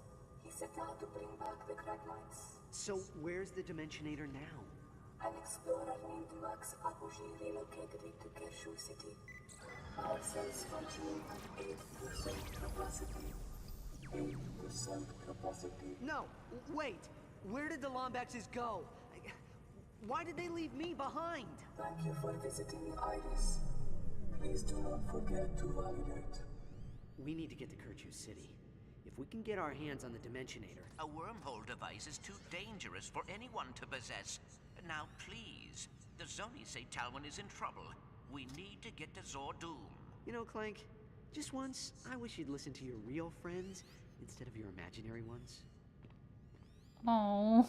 he set out to bring back the Kraknights. So, where's the Dimensionator now? An explorer named Max Apogee relocated it to Kershu City. Our cells functioning at 8% capacity. 8% capacity. No, wait! Where did the Lombaxes go? Why did they leave me behind? Thank you for visiting the Iris. Please do not forget to validate. We need to get to Kershu City. If we can get our hands on the Dimensionator... A wormhole device is too dangerous for anyone to possess. Now, please. The Zoni say Talwyn is in trouble. We need to get to Zordoom. You know, Clank, just once, I wish you'd listen to your real friends instead of your imaginary ones. Oh.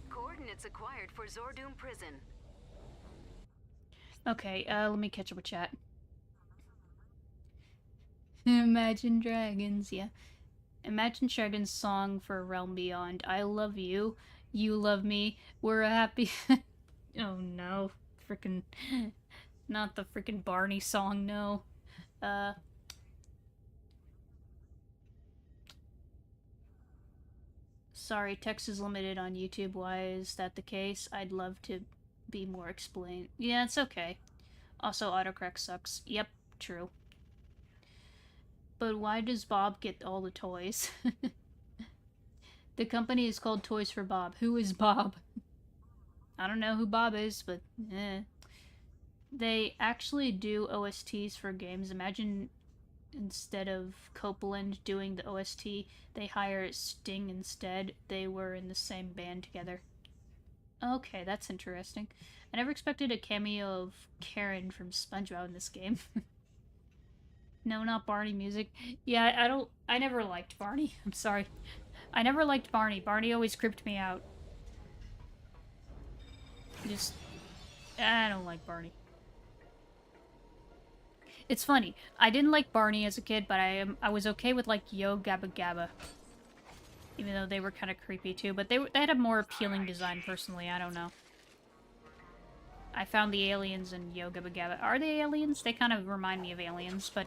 Coordinates acquired for Zordoom Prison. Okay, let me catch up with chat. Imagine Dragons, yeah. Imagine Dragons' song for Realm Beyond. I love you. You love me. We're happy. Oh no. Frickin'. Not the frickin' Barney song, no. Sorry, text is limited on YouTube. Why is that the case? I'd love to be more explained. Yeah, it's okay. Also, autocorrect sucks. Yep, true. But why does Bob get all the toys? The company is called Toys for Bob. Who is Bob? I don't know who Bob is, but eh. They actually do OSTs for games. Imagine instead of Copeland doing the OST, they hire Sting instead. They were in the same band together. Okay, that's interesting. I never expected a cameo of Karen from SpongeBob in this game. No, not Barney music. Yeah, I never liked Barney. I'm sorry. I never liked Barney. Barney always creeped me out. I don't like Barney. It's funny. I didn't like Barney as a kid, but I was okay with, like, Yo Gabba Gabba. Even though they were kind of creepy, too. But they had a more appealing design, personally. I don't know. I found the aliens in Yo Gabba Gabba. Are they aliens? They kind of remind me of aliens, but...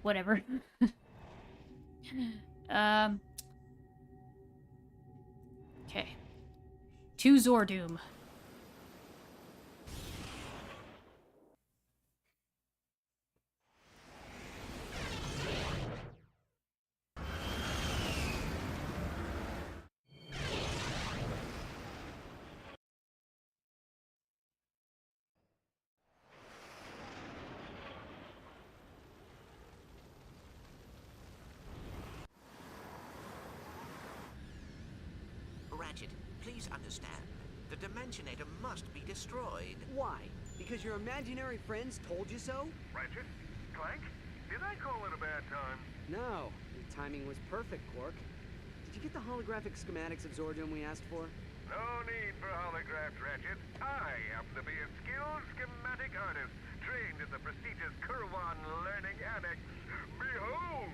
whatever. Okay. To Zordoom. Ratchet, please understand. The Dimensionator must be destroyed. Why? Because your imaginary friends told you so? Ratchet? Clank? Did I call it a bad time? No. Your timing was perfect, Quark. Did you get the holographic schematics of Zordoom we asked for? No need for holographs, Ratchet. I happen to be a skilled schematic artist, trained at the the prestigious Kurwan Learning Annex. Behold!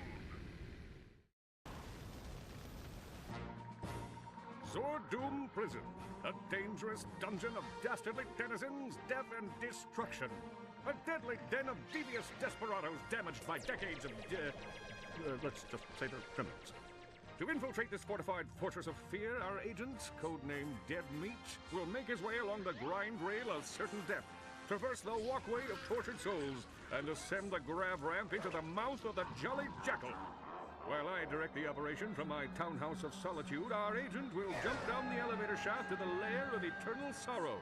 Zordoom Prison, a dangerous dungeon of dastardly denizens, death and destruction. A deadly den of devious desperados damaged by decades of, let's just say they're criminals. To infiltrate this fortified fortress of fear, our agent, codenamed Dead Meat, will make his way along the grind rail of certain death, traverse the walkway of tortured souls, and ascend the grab ramp into the mouth of the Jolly Jackal. While I direct the operation from my townhouse of solitude, our agent will jump down the elevator shaft to the lair of eternal sorrow.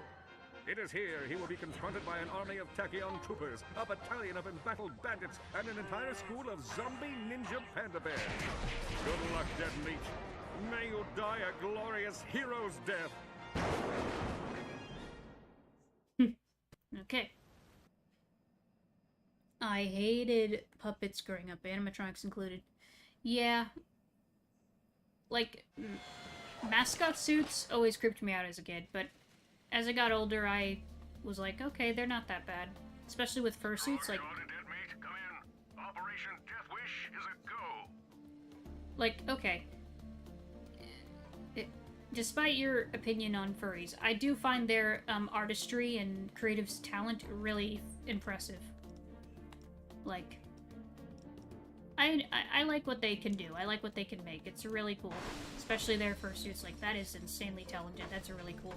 It is here he will be confronted by an army of Tachyon troopers, a battalion of embattled bandits, and an entire school of zombie ninja panda bears. Good luck, Dead Meat. May you die a glorious hero's death. Okay. I hated puppets growing up, animatronics included. Yeah. Like, mascot suits always creeped me out as a kid, but as I got older, I was like, okay, they're not that bad. Especially with fursuits, like... Dead Meat, come in. Operation Death Wish is a go. Like, okay. Despite your opinion on furries, I do find their artistry and creative talent really impressive. Like, I like what they can do. I like what they can make. It's really cool. Especially their fursuits. Like, that is insanely talented. That's really cool.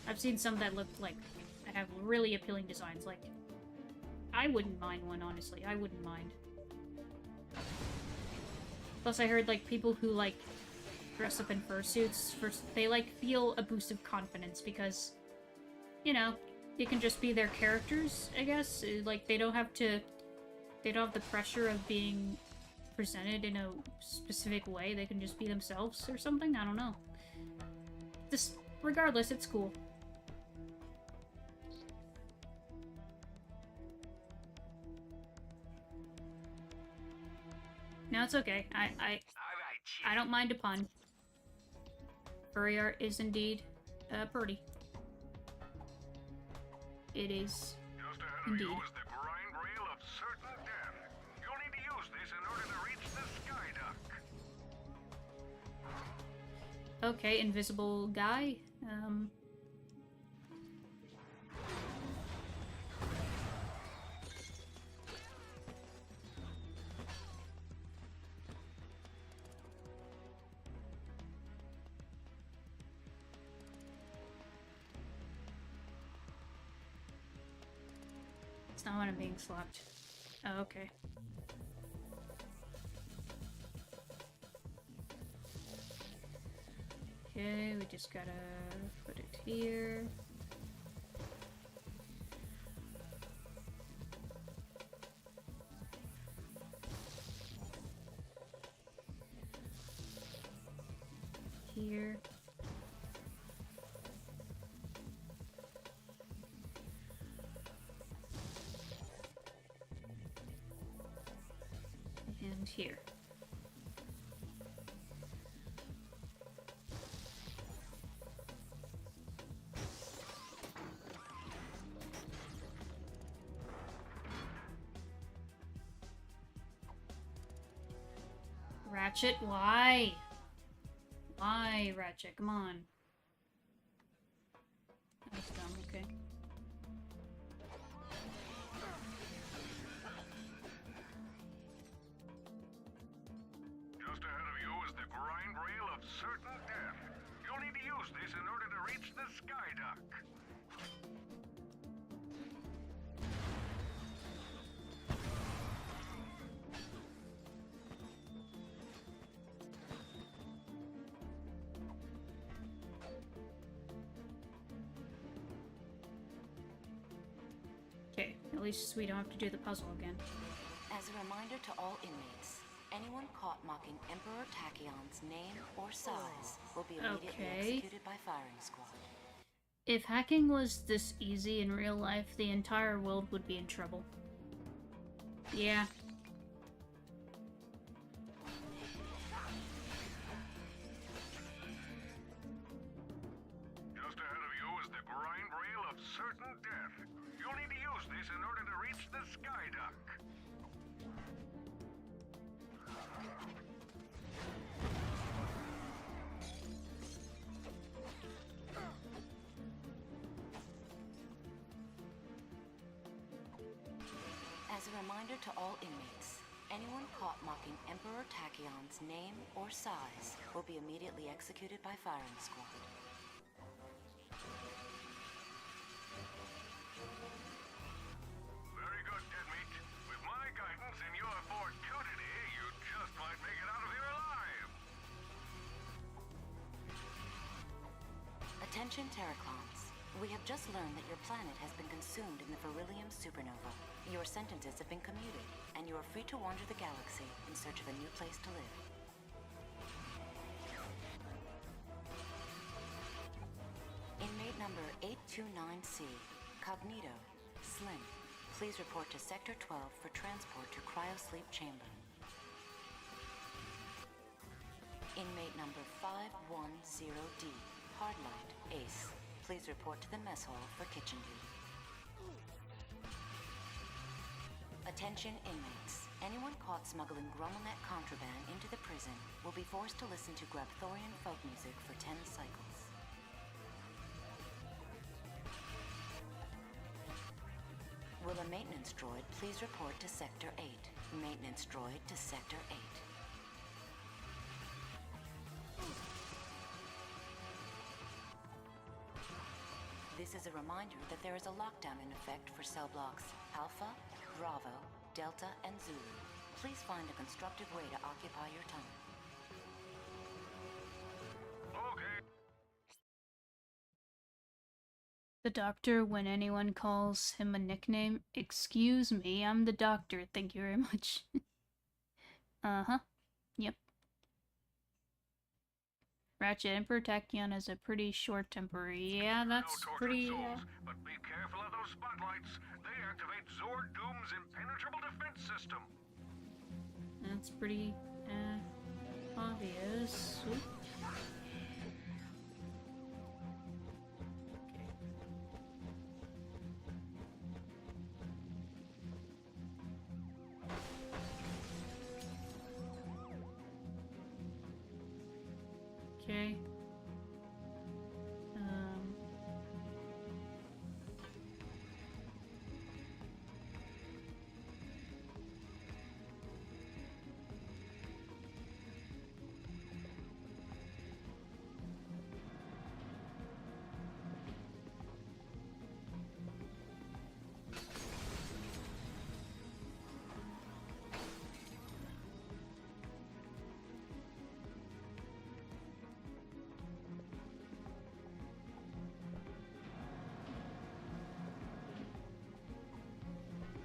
I've seen some that look like that have really appealing designs. Like, I wouldn't mind one, honestly. I wouldn't mind. Plus, I heard, like, people who, like, dress up in fursuits, they, like, feel a boost of confidence because, you know, it can just be their characters, I guess. Like, they don't have the pressure of being presented in a specific way. They can just be themselves or something. I don't know. Regardless, it's cool. No, it's okay. I don't mind a pun. Furry art is indeed pretty. It is Just ahead indeed. of you is the grind rail of certain death. You'll need to use this in order to reach the sky duct. Okay, invisible guy. It's not when I'm being slapped. Oh, okay. Okay, we just gotta put it here. Here. And here. Ratchet, why? Why, Ratchet? Come on. That was dumb, okay. Just ahead of you is the grind rail of certain death. You'll need to use this in order to reach the sky duct. Okay, at least we don't have to do the puzzle again. As a reminder to all inmates, anyone caught mocking Emperor Tachyon's name or size will be immediately executed by firing squad. If hacking was this easy in real life, the entire world would be in trouble. Yeah. Just ahead of you is the grind rail of of certain death. You'll need to use this in order to reach the sky duck. As a reminder to all inmates, anyone caught mocking Emperor Tachyon's name or size will be immediately executed by firing squad. Very good, Deadmeat. With my guidance and your fortuity, you just might make it out of here alive. Attention Terraclons. We have just learned that your planet has been consumed in the beryllium supernova. Your sentences have been commuted, and you are free to wander the galaxy in search of a new place to live. Inmate number 829C, Cognito, Slim, please report to Sector 12 for transport to Cryosleep Chamber. Inmate number 510D, Hardlight, Ace, please report to the mess hall for kitchen duty. Attention inmates. Anyone caught smuggling Grummelnet contraband into the prison will be forced to listen to Grabthorian folk music for 10 cycles. Will a maintenance droid please report to Sector 8? Maintenance droid to Sector 8. This is a reminder that there is a lockdown in effect for cell blocks Alpha, Bravo, Delta, and Zulu. Please find a constructive way to occupy your time. Okay. The doctor, when anyone calls him a nickname, excuse me, I'm the doctor, thank you very much. Uh-huh. Yep. Ratchet, Emperor Tachyon has a pretty short temper. Yeah, that's pretty, But be careful of those spotlights. They activate Zord Doom's impenetrable defense system. That's pretty, obvious. Oop. Okay.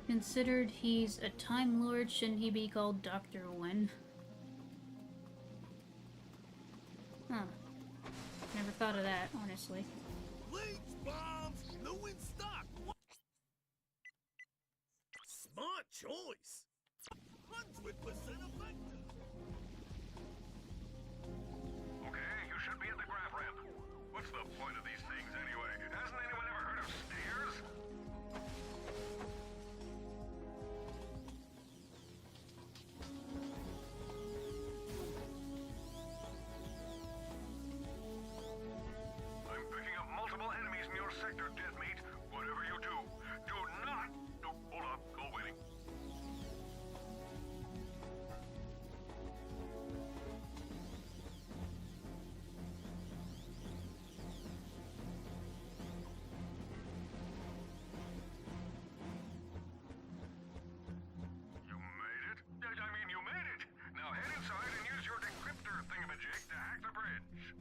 Considered he's a Time Lord, shouldn't he be called Dr. Wen? Huh. Never thought of that, honestly. Leech bombs, new in stock. Smart choice. 100% effective. Okay, you should be at the grab ramp. What's the point of these things anyway? Hasn't anyone ever heard of stairs? I'm picking up multiple enemies in your sector, Deadmeat. Whatever you do, do not... No, hold up, go waiting. You made it? I mean, you made it! Now head inside and use your decryptor thingamajig to hack the bridge.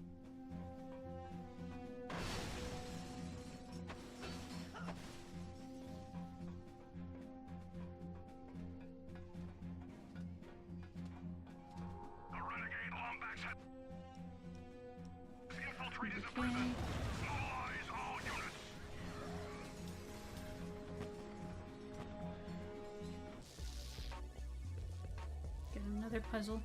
The renegade Lombax has infiltrated the prison. Mobilize all units. Get another puzzle.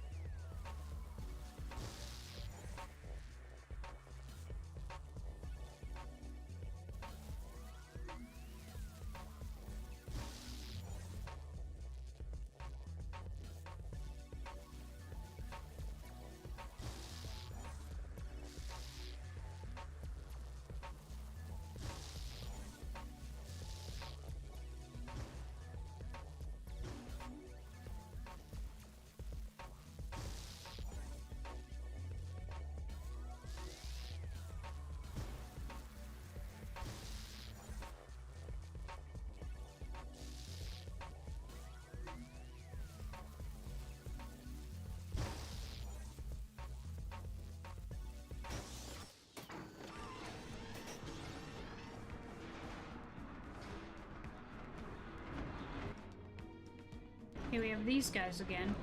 Here we have these guys again.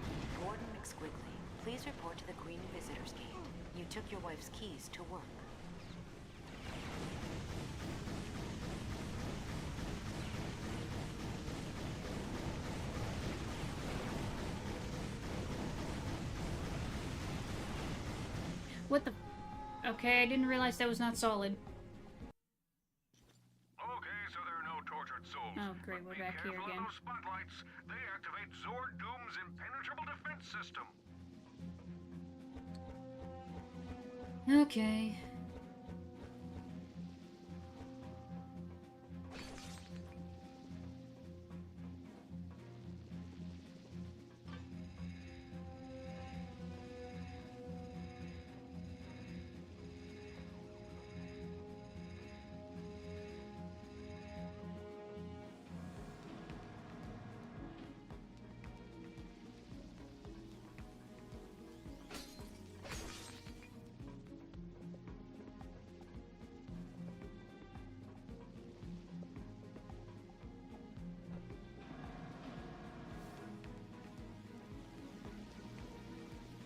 Gordon McSquigley, please report to the Green Visitors Gate. You took your wife's keys to work. What the... Okay, I didn't realize that was not solid. Okay, so there are no tortured souls. Oh, great, we're back here again. Those spotlights. They activate Zord Doom's impenetrable defense system. Okay.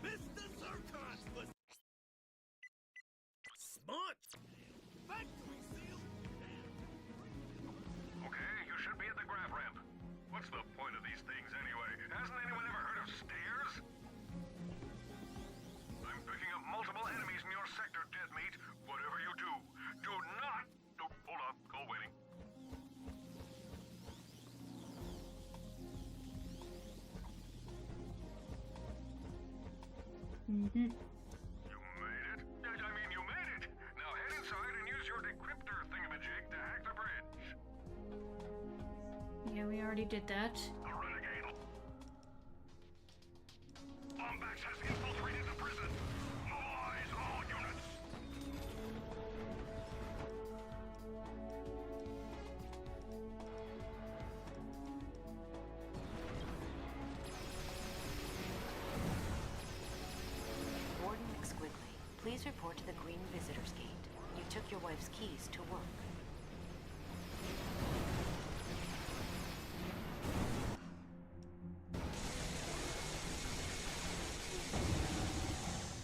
Mr. Zircon was smart. Factory seal. Okay, you should be at the grav ramp. What's the point of these things anyway? Hasn't anyone ever heard of stairs? I'm picking up multiple enemies in your sector, dead meat. Whatever you do, do not... Oh, hold on, call waiting. Mm-hmm. You made it? I mean, you made it! Now head inside and use your decryptor thingamajig to hack the bridge. Yeah, we already did that. The renegade... Lombax has infiltrated the prison. Mobilize all units. Gordon McSquigley, please report to the Green Visitors Gate. You took your wife's keys to work.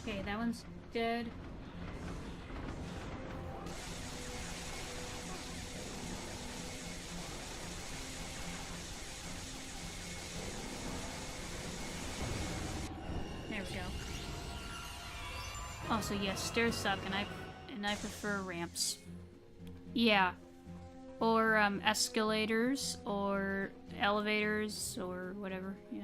Okay, that one's dead. There we go. Also, yes, stairs suck, and I prefer ramps. Yeah, or escalators, or elevators, or whatever. Yeah.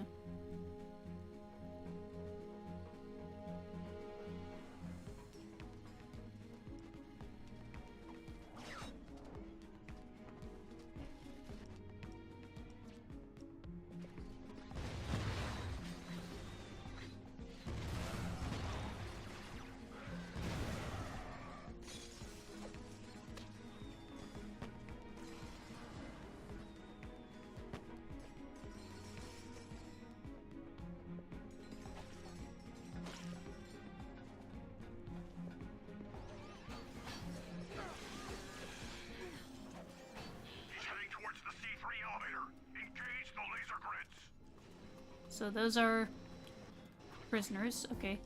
He's heading towards the C3 elevator. Engage the laser grids. So those are prisoners. Okay.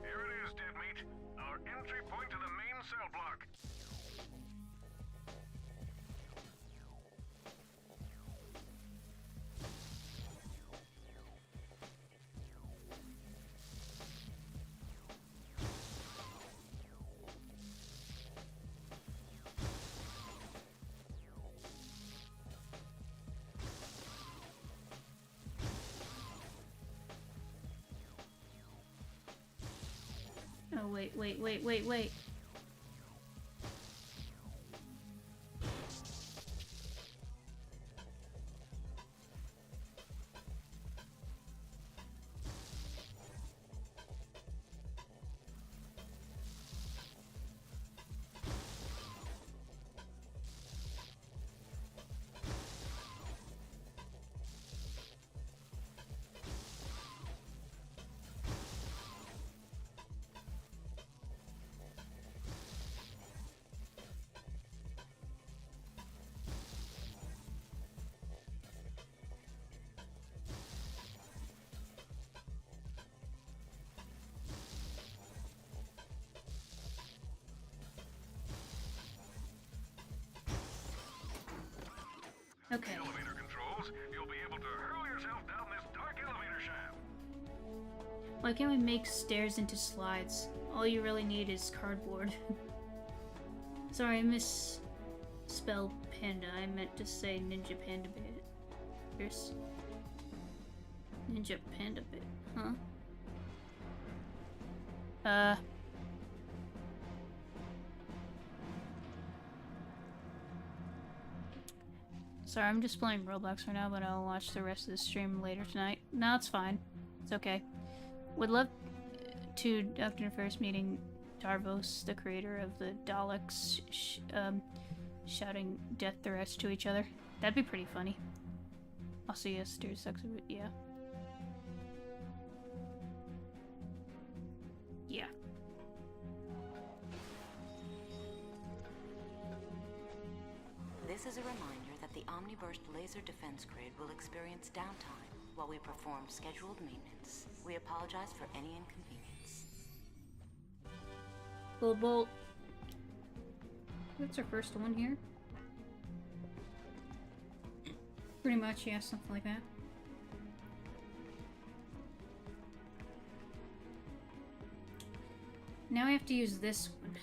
Here it is, dead meat. Our entry point to the main cell block. Oh, wait. Okay. Elevator controls, you'll be able to hurl yourself down this dark elevator shaft. Why can't we make stairs into slides? All you really need is cardboard. Sorry, I misspelled panda. I meant to say Ninja Panda Bit. Here's Ninja Panda Bit, huh? Sorry, I'm just playing Roblox right now, but I'll watch the rest of the stream later tonight. No, it's fine. It's okay. Would love to, after first meeting Tarvos, the creator of the Daleks, shouting death threats to each other. That'd be pretty funny. I'll see you, Stu sucks of it, yeah. Yeah. This is a reminder that the Omniburst laser defense grid will experience downtime while we perform scheduled maintenance. We apologize for any inconvenience. Gold Bolt. That's our first one here. Pretty much, yeah, something like that. Now I have to use this one.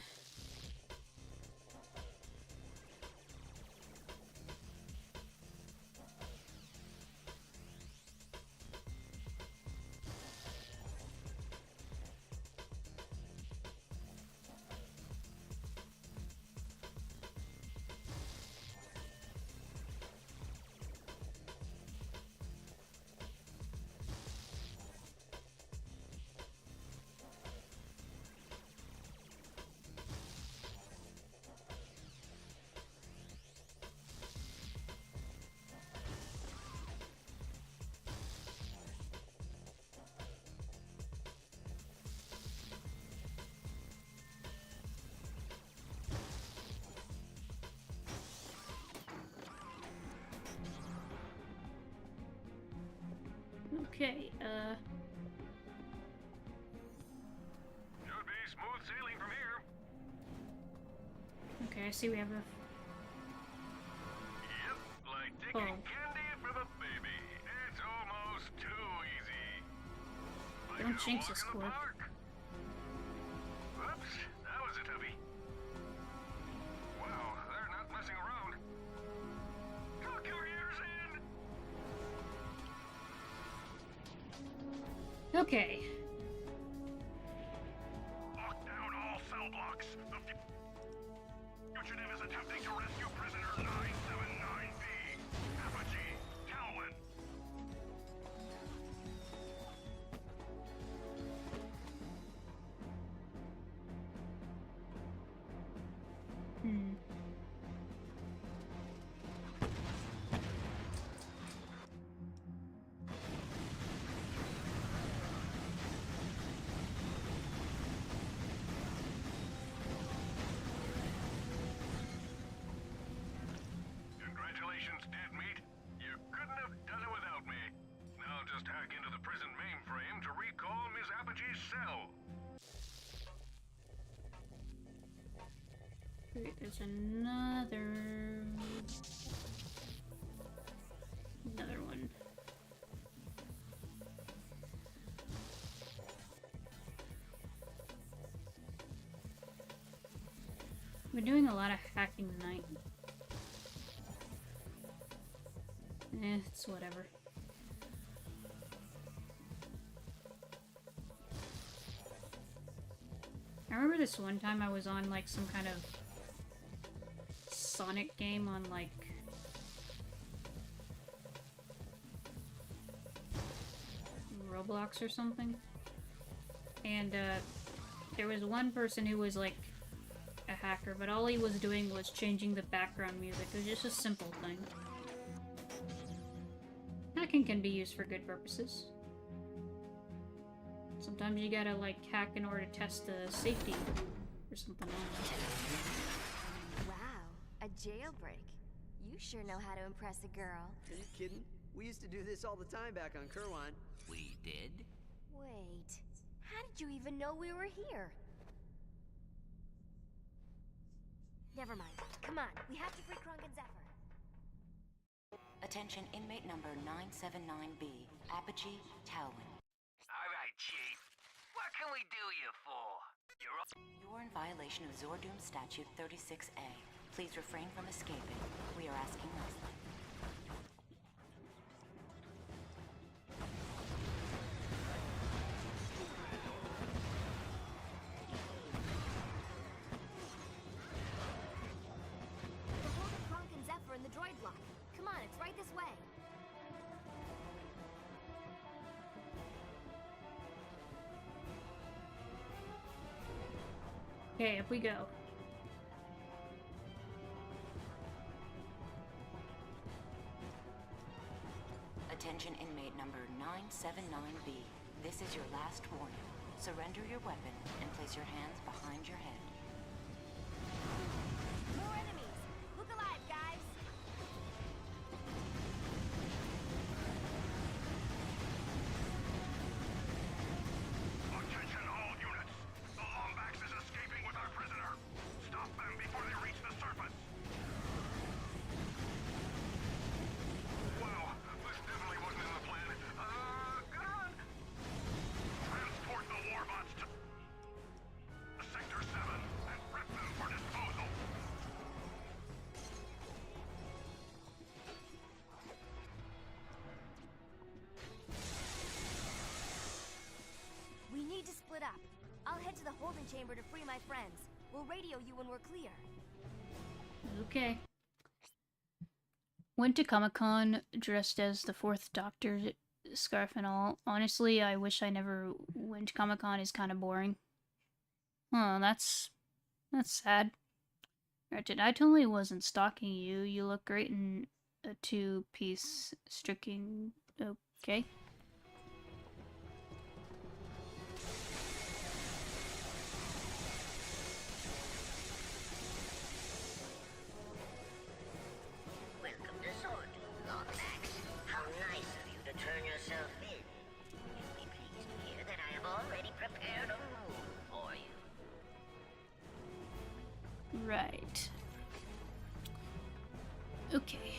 Okay, Should be smooth sailing from here. okay, I see we have a... Yep, like taking candy from a baby. It's almost too easy. Like Don't a jinx walk us, in the Squirt. park. Whoops, that was a toughie. Wow, they're not messing around. Cock your ears in! Okay. Lock down all cell blocks. The fugitive is attempting to rescue prisoner 979B. Apogee, Calvin. Hmm. Congratulations, dead meat. You couldn't have done it without me. Now just hack into the prison mainframe to recall Ms. Apogee's cell. Wait, there's another one. We're doing a lot of hacking tonight. It's whatever. I remember this one time I was on like some kind of Sonic game on like Roblox or something, and there was one person who was like a hacker, but all he was doing was changing the background music. It was just a simple thing. Hacking can be used for good purposes. Sometimes you gotta like hack in order to test the safety or something like that. Wow, a jailbreak. You sure know how to impress a girl. Are you kidding? We used to do this all the time back on Kerwan. We did? Wait, how did you even know we were here? Never mind. Come on, we have to free Krunk and Zephyr. Attention inmate number 979B, Apogee Talwin. Alright, Chief. What can we do you for? You're in violation of Zordoom Statute 36A. Please refrain from escaping. We are asking nicely. The Holden Kronk and Zephyr in the droid block. Come on, it's right this way. Okay, up we go. Attention inmate number 979B. This is your last warning. Surrender your weapon and place your hands behind your head. More enemies! Look alive, guys! Attention all units. The Lombax is escaping with our prisoner. Stop them before they reach the surface. Wow, this definitely wasn't in the plan. Good run. Transport the warbots to Sector 7 and prep them for disposal. We need to split up. I'll head to the holding chamber to free my friends. We'll radio you when we're clear. Okay. Went to Comic-Con dressed as the Fourth Doctor, scarf and all. Honestly, I wish I never went to Comic-Con. It's kind of boring. Oh, that's sad. Ratchet, I totally wasn't stalking you. You look great in a two-piece striking. Okay. Welcome to Zordoom, Lombax. How nice of you to turn yourself in. You'll be pleased to hear that I have already prepared a room for you. Right. Okay.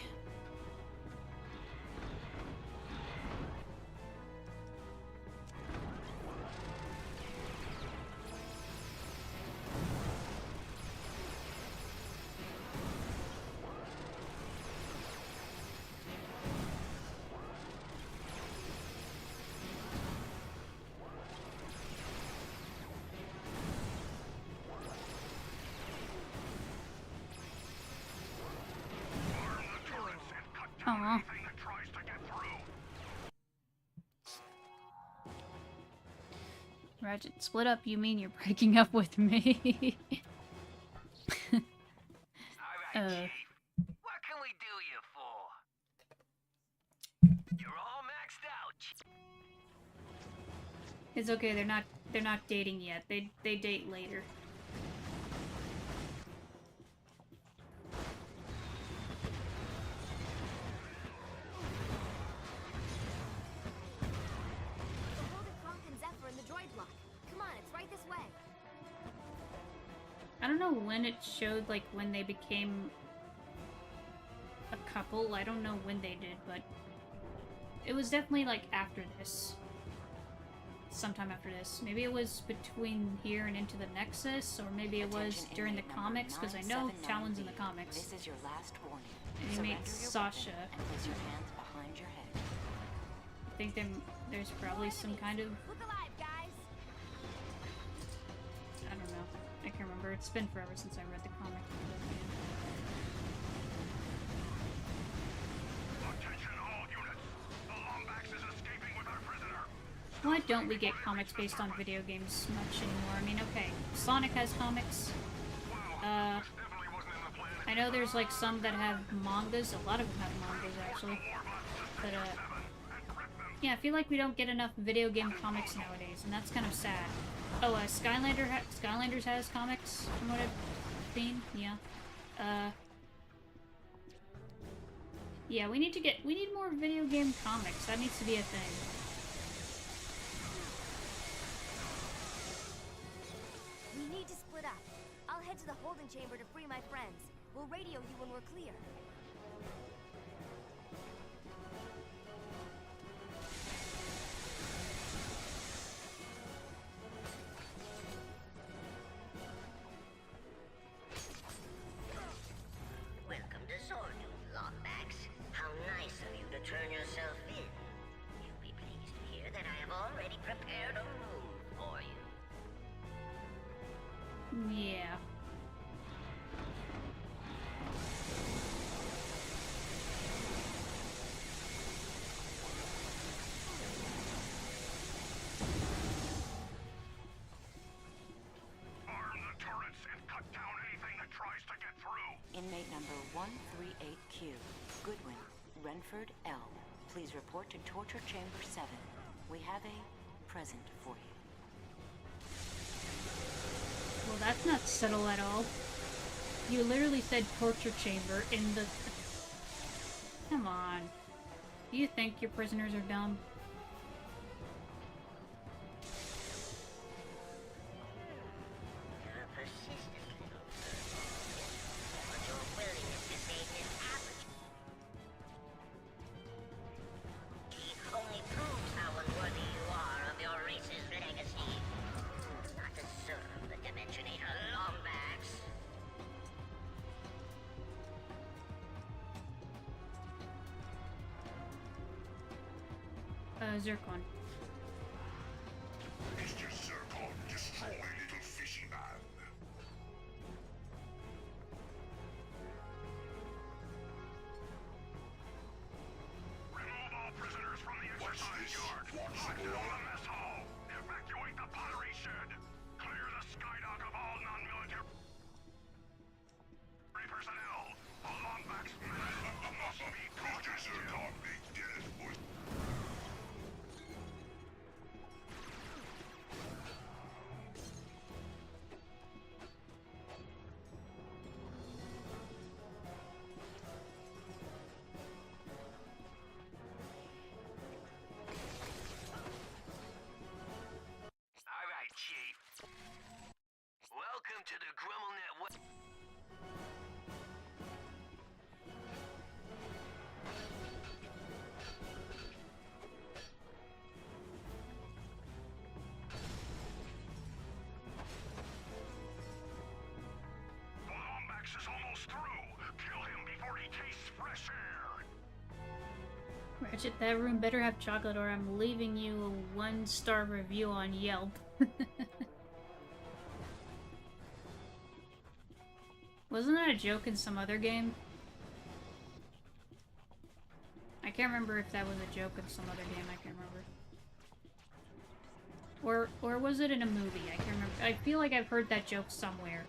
Aww. Ratchet, split up, you mean you're breaking up with me? Alright, Chief. What can we do you for? You're all maxed out. It's okay, they're not dating yet. They date later. The Holden Kronk and Zephyr in the droid block. Come on, it's right this way. I don't know when it showed, like, when they became a couple. I don't know when they did, but it was definitely, like, after this. Sometime after this. Maybe it was between here and into the Nexus, or maybe it was during the comics, because I know Talon's in the comics. This is your last warning. And he made Sasha. And place your hands behind your head. I think there's probably some kind of... Look alive, guys! I don't know. I can't remember. It's been forever since I read the comic. Attention all units. The Lombax is escaping with our prisoner. Why don't we get comics based on video games much anymore? I mean, okay, Sonic has comics. I know there's like some that have mangas. A lot of them have mangas actually. But yeah, I feel like we don't get enough video game comics nowadays, and that's kind of sad. Oh, Skylanders has comics from what I've seen. Yeah. Yeah, we need more video game comics. That needs to be a thing. We need to split up. I'll head to the holding chamber to free my friends. We'll radio you when we're clear. Yeah. Arm the turrets and cut down anything that tries to get through. Inmate number 138Q, Goodwin, Renford L. Please report to Torture Chamber 7. We have a present for you. Well, that's not subtle at all. You literally said torture chamber in the... Come on. Do you think your prisoners are dumb? You're a persistent little girl, but your willingness to save this average only proves how unworthy you are of your race's legacy. Do not deserve the Dimensionator Longbacks. Zircon. Mr. Zircon, destroy little fishy man. Remove all prisoners from the exercise yard. Lock down the mess hall. Evacuate the pottery shed. Clear the skydock of all non-military personnel. The Longbacks must be caught. Mr. Zircon, be dead. All right, Chief. Welcome to the Grummel Network. The Lombax is almost through. Kill him before he tastes fresh air. Ratchet, that room better have chocolate or I'm leaving you a 1-star review on Yelp. Wasn't that a joke in some other game? I can't remember if that was a joke in some other game, I can't remember. Or was it in a movie? I can't remember. I feel like I've heard that joke somewhere.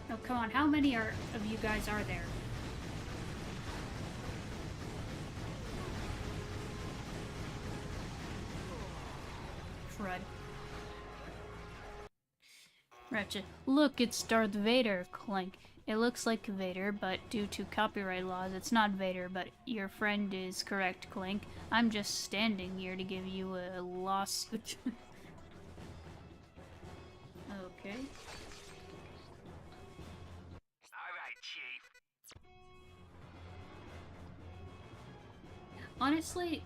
Oh, come on. How many of you guys are there? Crud. Ratchet. Look, it's Darth Vader, Clank. It looks like Vader, but due to copyright laws, it's not Vader, but your friend is correct, Clank. I'm just standing here to give you a lawsuit. Okay. Alright, Chief. Honestly,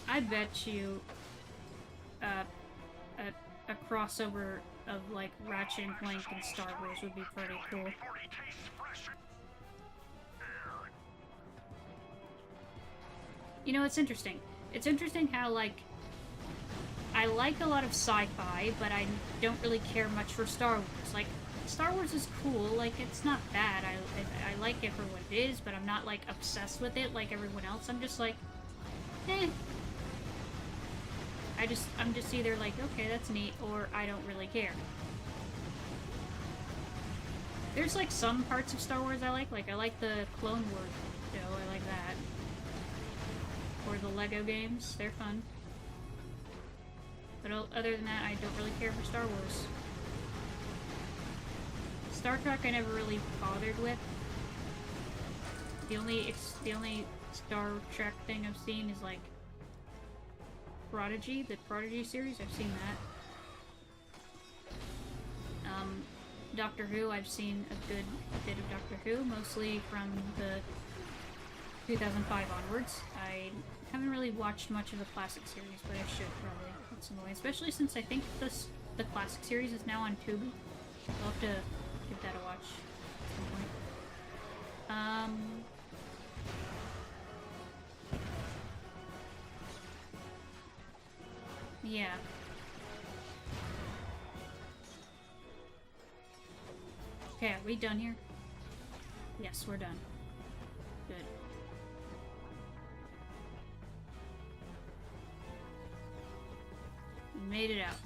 I bet you a crossover of like Ratchet and Clank and Star Wars would be pretty cool. You know, it's interesting. It's interesting how, like, I like a lot of sci-fi, but I don't really care much for Star Wars. Like, Star Wars is cool, like, it's not bad. I like it for what it is, but I'm not, like, obsessed with it like everyone else. I'm just like, eh. I'm just either like, okay, that's neat, or I don't really care. There's, like, some parts of Star Wars I like the Clone Wars show, I like that. Or the Lego games, they're fun. But other than that, I don't really care for Star Wars. Star Trek I never really bothered with. The only Star Trek thing I've seen is like Prodigy, the Prodigy series. I've seen that. Doctor Who, I've seen a good bit of Doctor Who, mostly from the 2005 onwards. I haven't really watched much of the classic series, but I should probably at some point, especially since I think the classic series is now on Tubi. I'll have to give that a watch at some point. Yeah. Okay, are we done here? Yes, we're done. Good. We made it out.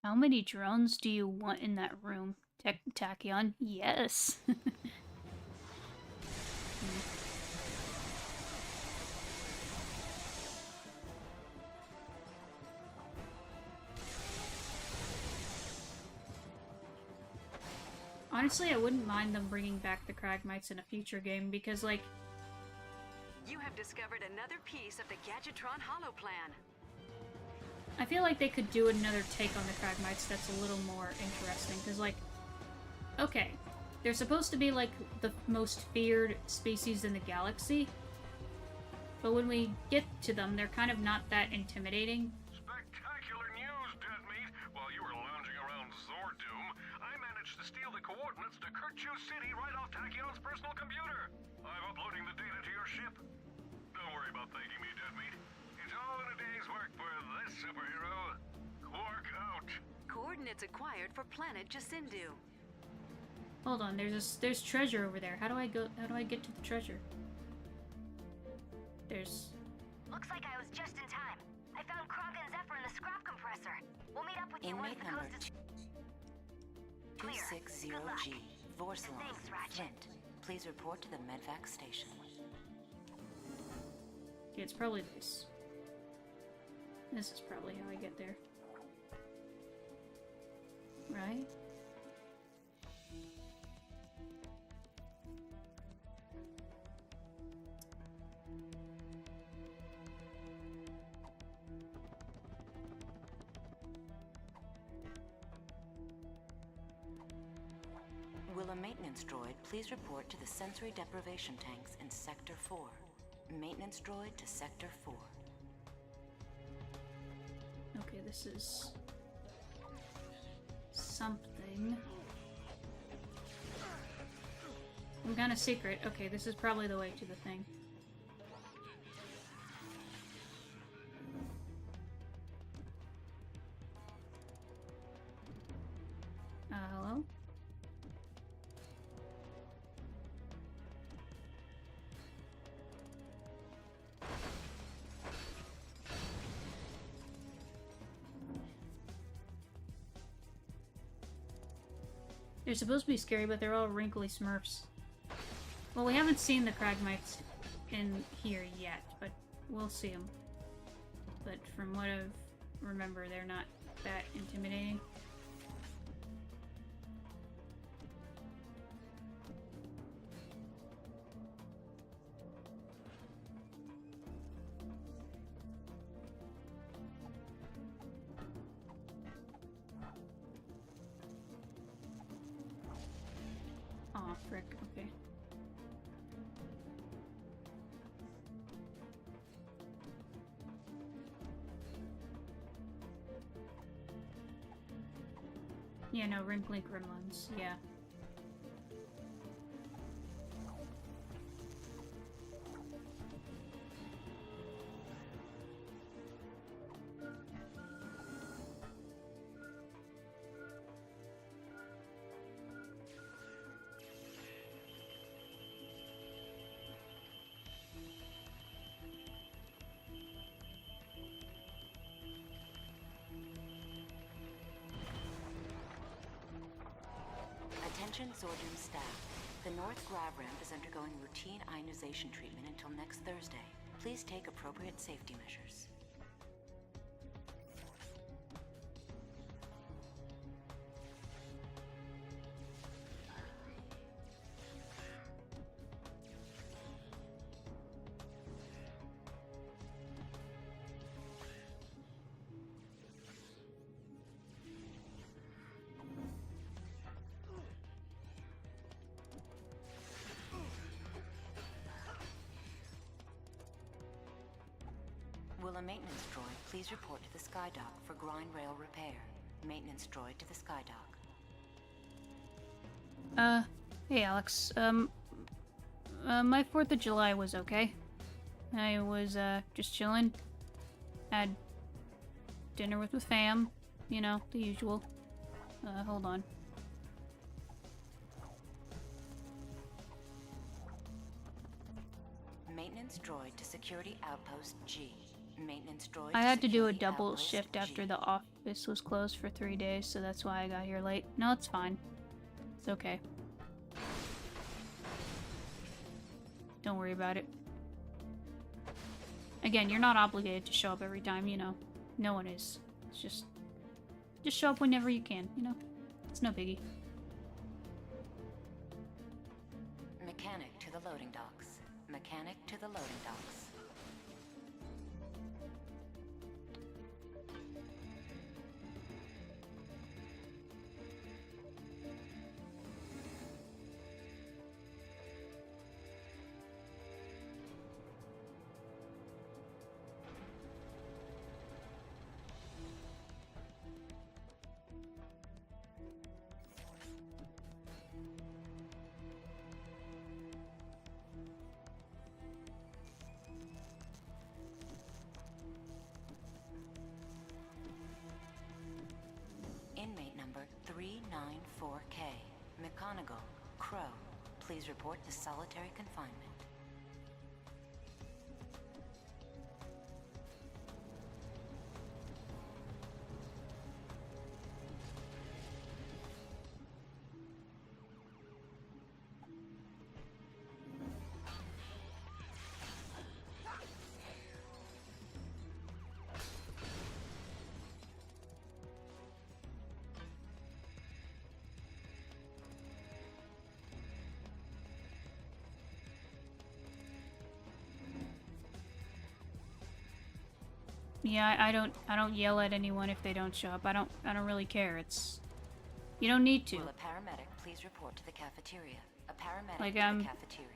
How many drones do you want in that room, Tachyon? Yes. Honestly, I wouldn't mind them bringing back the Kragmites in a future game because, like... You have discovered another piece of the Gadgetron Hollow Plan. I feel like they could do another take on the Kragmites that's a little more interesting, because, like, okay, they're supposed to be, like, the most feared species in the galaxy, but when we get to them, they're kind of not that intimidating. Spectacular news, Deadmeat! While you were lounging around Zordoom, I managed to steal the coordinates to Kirchu City right off Tachyon's personal computer. I'm uploading the data to your ship. Don't worry about thanking me, Deadmeat. It's all in a day's work for this superhero. Quark out. Coordinates acquired for planet Jacindu. Hold on, there's treasure over there. How do I get to the treasure? There's... Looks like I was just in time. I found Krog and Zephyr in the scrap compressor. We'll meet up with you once Inmate the number coast is clear. 260G, Vorsalon, Thanks, Ratchet. Flint. Please report to the medvac station. Yeah, it's probably this. This is probably how I get there. Right? Will a maintenance droid please report to the sensory deprivation tanks in Sector 4? Maintenance droid to Sector 4. Okay, this is... something. I'm kind of secret. Okay, this is probably the way to the thing. Hello? They're supposed to be scary, but they're all wrinkly smurfs. Well, we haven't seen the Kragmites in here yet, but we'll see them. But from what I remember, they're not that intimidating. Aw, frick, okay. Yeah, no, wrinkly gremlins, yeah. Attention Zordium staff. The North Grav ramp is undergoing routine ionization treatment until next Thursday. Please take appropriate safety measures. Will a maintenance droid please report to the Skydock for grind rail repair? Maintenance droid to the Skydock. Hey Alex, my 4th of July was okay. I was, just chilling. Had dinner with the fam, you know, the usual. Hold on. Maintenance droid to Security Outpost G. Maintenance droid I had to do a Security double Outpost shift G. after the office was closed for 3 days, so that's why I got here late. No, it's fine. It's okay. Don't worry about it. Again, you're not obligated to show up every time, you know. No one is. It's just show up whenever you can, you know? It's no biggie. Mechanic to the loading docks. Mechanic to the loading docks. Inmate number 394K. McConaughey, Crow. Please report to solitary confinement. Yeah, I don't yell at anyone if they don't show up. I don't really care. It's you don't need to. Will a paramedic please report to the cafeteria? A paramedic Like, to the cafeteria.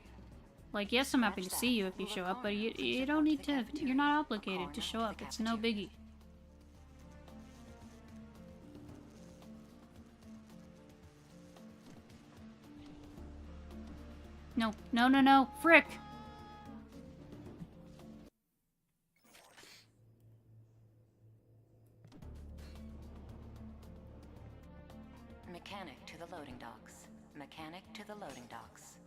Like, yes, I'm happy to see you if you show up, but you don't need to. You're not obligated to show up. It's no biggie. No, no, no, no, frick! Mechanic to the loading docks. Mechanic to the loading docks.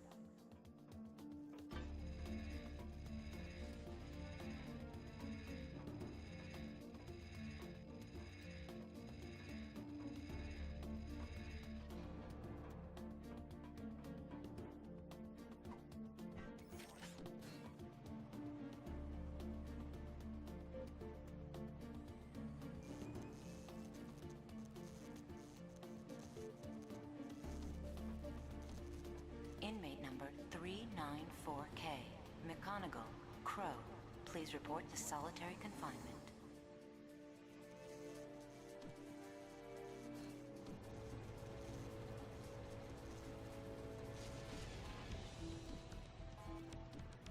Inmate number 394K. McConaughey, Crow. Please report to solitary confinement.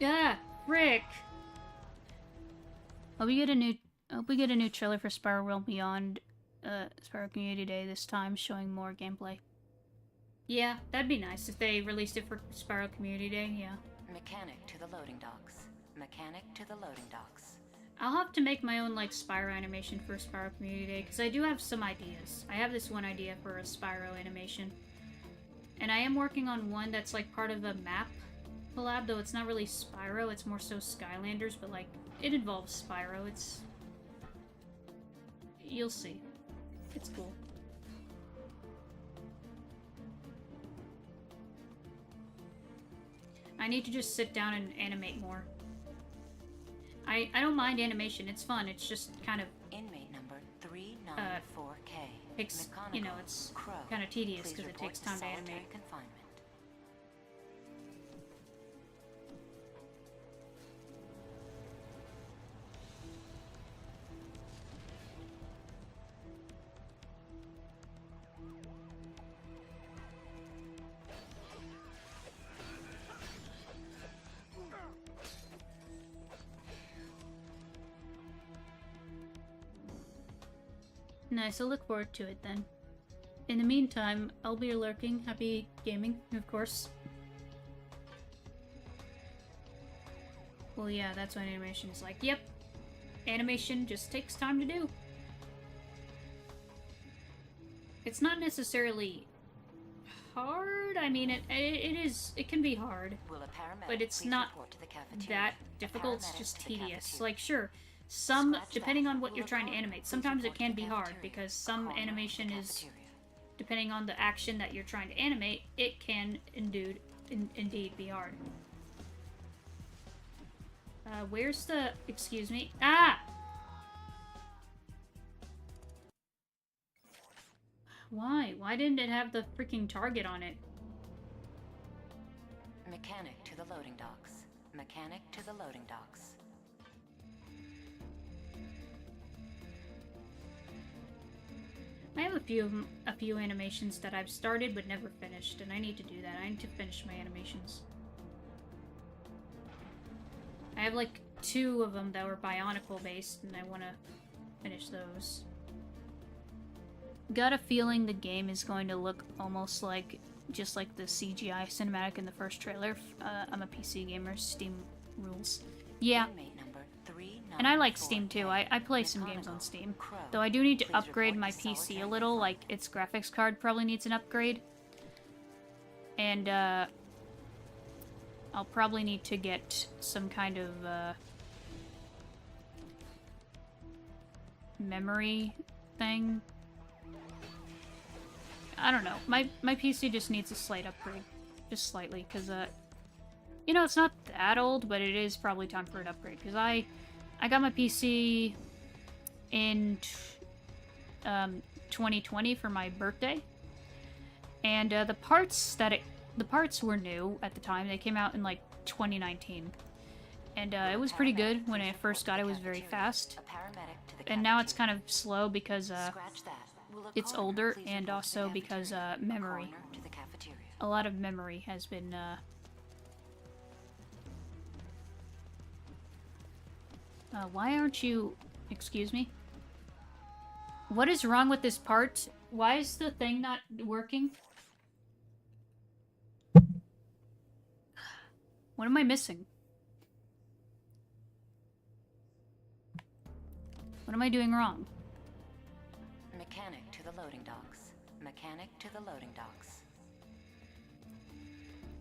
Yeah, frick! Hope we get a new trailer for Spiral Realm Beyond, Spiral Community Day this time, showing more gameplay. Yeah, that'd be nice if they released it for Spiral Community Day, yeah. Mechanic to the loading docks. Mechanic to the loading docks. I'll have to make my own, like, Spyro animation for Spyro Community Day, because I do have some ideas. I have this one idea for a Spyro animation. And I am working on one that's, like, part of a map collab, though it's not really Spyro, it's more so Skylanders, but, like, it involves Spyro. It's... You'll see. It's cool. I need to just sit down and animate more. I don't mind animation. It's fun. It's just kind of Inmate number 394K. takes, you know, it's kind of tedious because it takes time to animate. Confinement. Nice, I'll look forward to it then. In the meantime, I'll be lurking. Happy gaming, of course. Well, yeah, that's what animation is like. Yep, animation just takes time to do. It's not necessarily hard. I mean, it can be hard, but it's not that difficult. It's just tedious. Like, sure, depending on what you're trying to animate, sometimes it can be hard because some animation is, depending on the action that you're trying to animate, it can indeed be hard. Where's the... excuse me. Ah! Why? Why didn't it have the freaking target on it? Mechanic to the loading docks. Mechanic to the loading docks. I have a few animations that I've started but never finished, and I need to do that. I need to finish my animations. I have like 2 of them that were Bionicle based, and I want to finish those. Got a feeling the game is going to look almost like, just like the CGI cinematic in the first trailer. I'm a PC gamer, Steam rules. Yeah. And I like Steam too. I play some games on Steam. Though I do need to upgrade my PC a little, like its graphics card probably needs an upgrade. And I'll probably need to get some kind of memory thing. I don't know. My PC just needs a slight upgrade. Just slightly, because, you know, it's not that old, but it is probably time for an upgrade. Because I got my PC in 2020 for my birthday. And the parts were new at the time. They came out in, like, 2019. And it was pretty good when I first got it. It was very fast. And now it's kind of slow because it's older, and also because memory. A lot of memory has been why aren't you... excuse me? What is wrong with this part? Why is the thing not working? What am I missing? What am I doing wrong? Mechanic to the loading docks. Mechanic to the loading docks.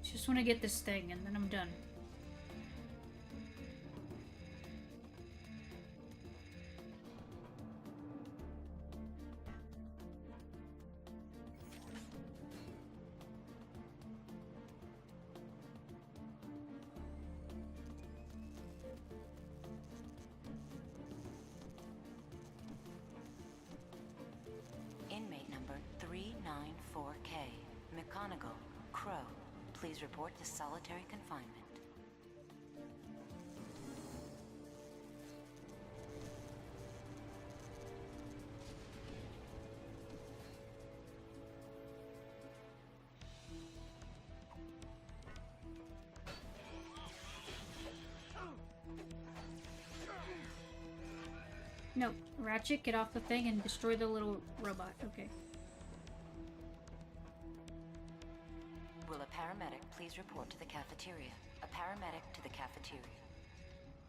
Just want to get this thing, and then I'm done. Inmate number 394K. McGonagall. Crow. Please report to solitary confinement. No, Ratchet, get off the thing and destroy the little robot. Okay. Will a paramedic please report to the cafeteria? A paramedic to the cafeteria.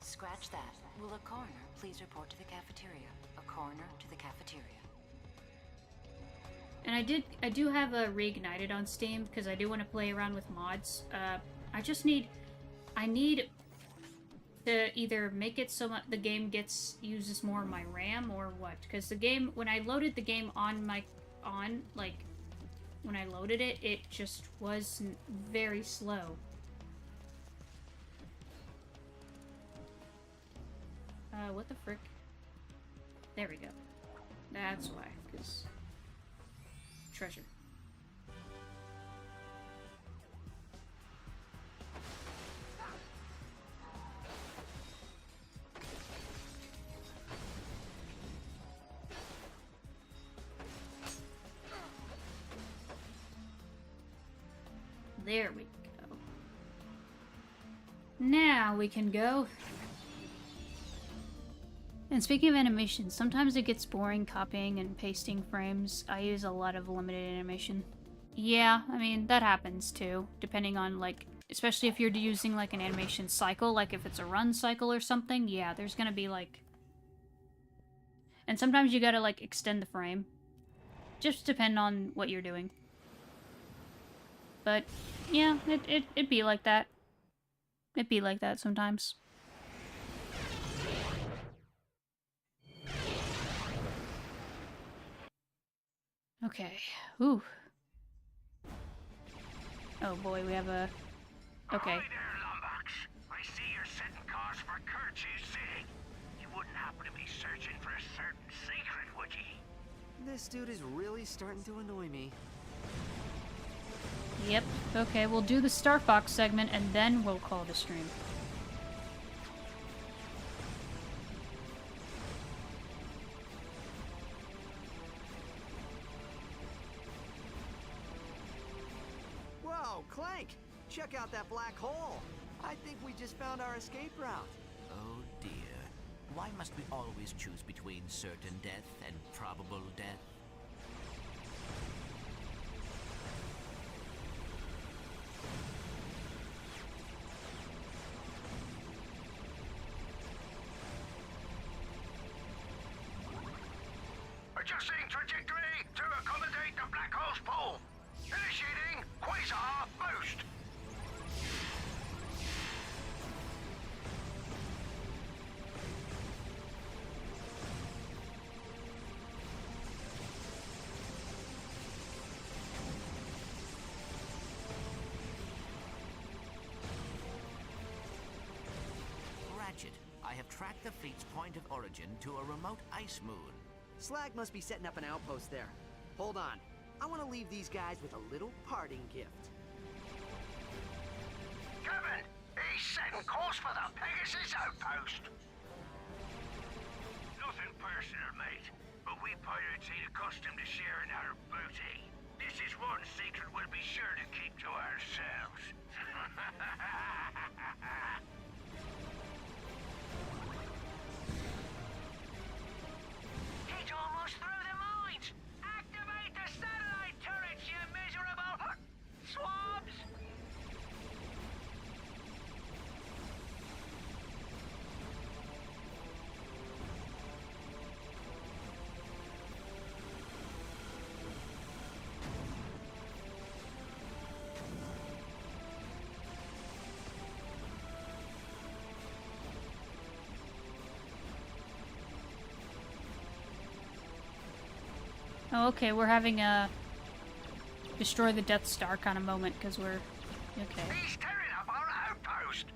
Scratch that. Will a coroner please report to the cafeteria? A coroner to the cafeteria. And I do have a Reignited on Steam because I do want to play around with mods. I need to either make it so the game uses more of my RAM or what, because the game, when I loaded the game when I loaded it, it just was very slow. What the frick? There we go. That's why, because... treasure. There we go. Now we can go. And speaking of animation, sometimes it gets boring copying and pasting frames. I use a lot of limited animation. Yeah, I mean, that happens too, depending on, like, especially if you're using, like, an animation cycle, like if it's a run cycle or something, yeah, there's gonna be, like... And sometimes you gotta, like, extend the frame. Just depend on what you're doing. But, yeah, it'd be like that. It'd be like that sometimes. Okay. Ooh. Oh boy, we have a... Okay. Hi there, Lombax. I see you're setting cars for Kirch's City. You wouldn't happen to be searching for a certain secret, would you? This dude is really starting to annoy me. Yep. Okay, we'll do the Star Fox segment and then we'll call the stream. Whoa, Clank! Check out that black hole! I think we just found our escape route. Oh dear. Why must we always choose between certain death and probable death? Adjusting trajectory to accommodate the black hole's pull. Initiating quasar boost. Ratchet, I have tracked the fleet's point of origin to a remote ice moon. Slag must be setting up an outpost there. Hold on. I want to leave these guys with a little parting gift. Captain, he's setting course for the Pegasus outpost. Nothing personal, mate, but we pirates ain't accustomed to sharing our booty. This is one secret we'll be sure to keep to ourselves. He's almost through the mines! Activate the satellite turrets, you miserable swabs! Oh, okay, we're having a destroy the Death Star kind of moment, because we're... Okay. He's tearing up our outpost!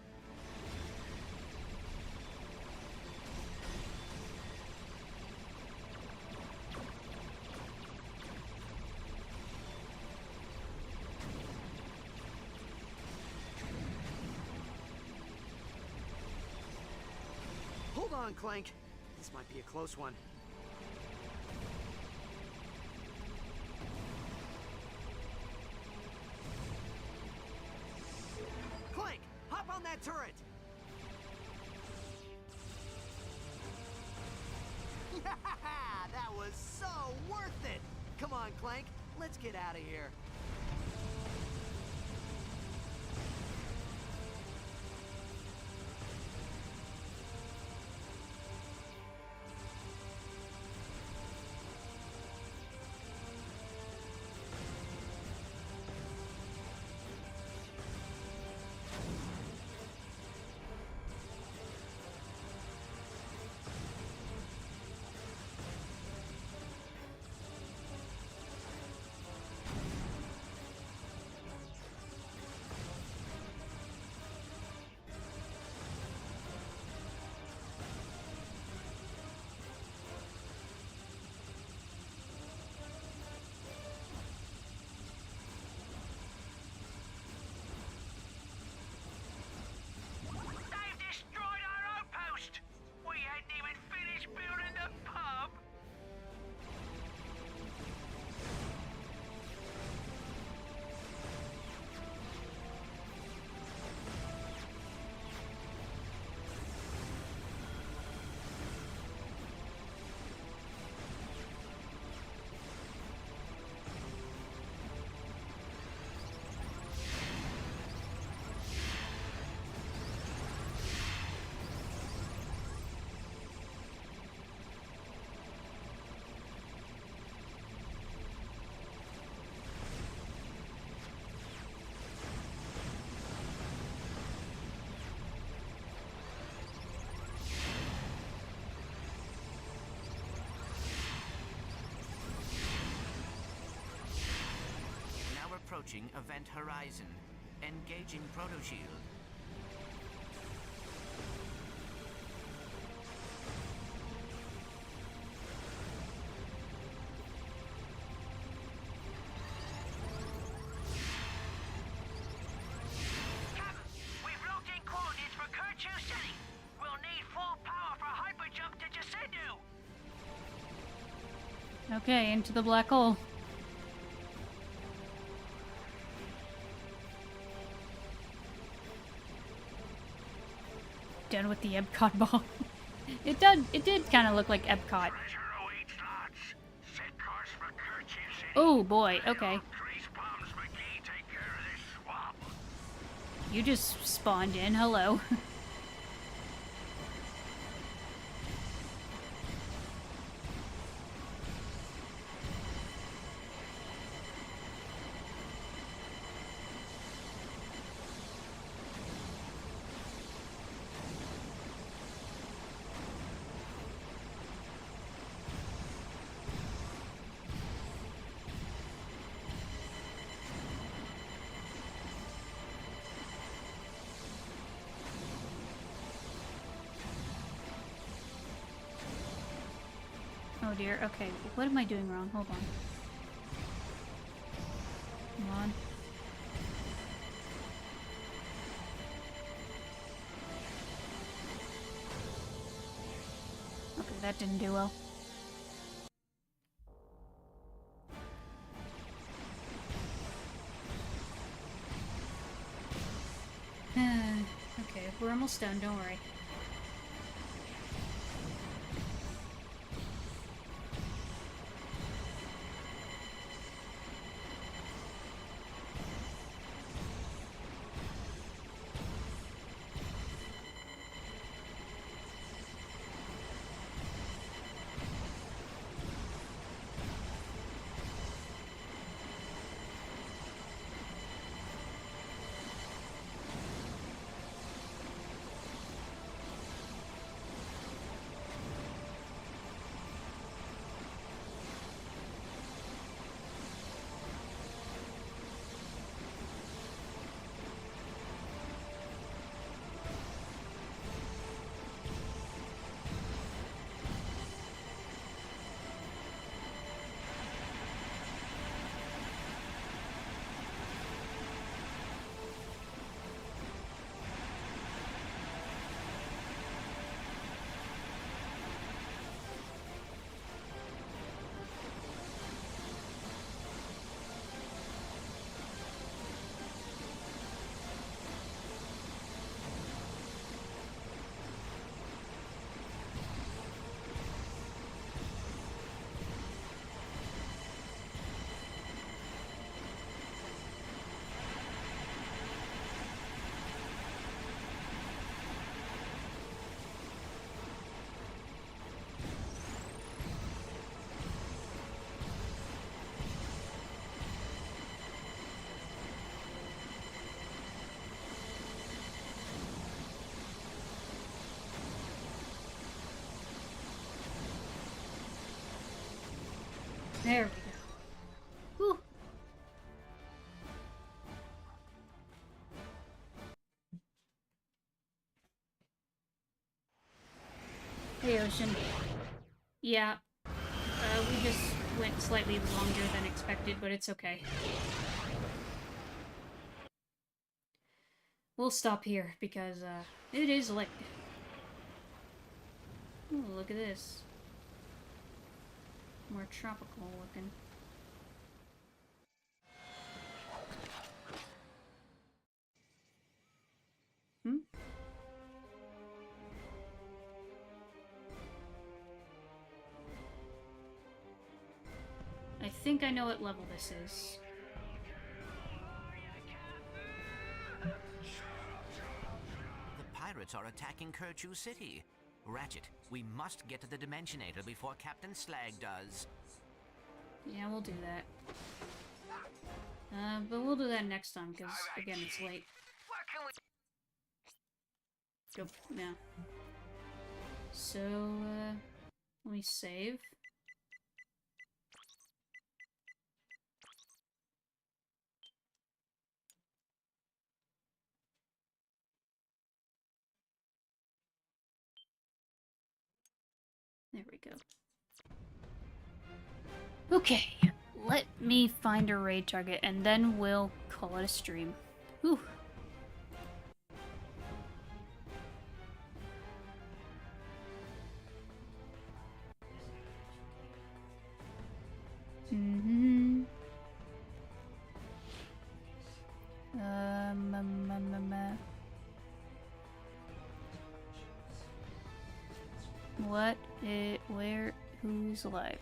Hold on, Clank. This might be a close one. Clank, hop on that turret! Yeah, that was so worth it! Come on, Clank, let's get out of here. approaching event horizon. Engaging protoshield. We've locked in coordinates for Kerchu City. We'll need full power for hyperjump to Jacindu. Okay, into the black hole. Done with the Epcot ball. It did kind of look like Epcot. Oh boy, okay. You just spawned in, hello. Oh dear, okay. What am I doing wrong? Hold on. Come on. Okay, that didn't do well. Okay, we're almost done, don't worry. There we go. Whew. Hey, Ocean. Yeah. We just went slightly longer than expected, but it's okay. We'll stop here, because, it is late. Ooh, look at this. More tropical looking. Hmm? I think I know what level this is. The pirates are attacking Kerchu City. Ratchet, we must get to the Dimensionator before Captain Slag does. Yeah, we'll do that. But we'll do that next time, because, again, it's late. Go, yeah. So, let me save. go. Okay, let me find a raid target, and then we'll call it a stream. Whew. Mm-hmm. What? Where? Who's alive?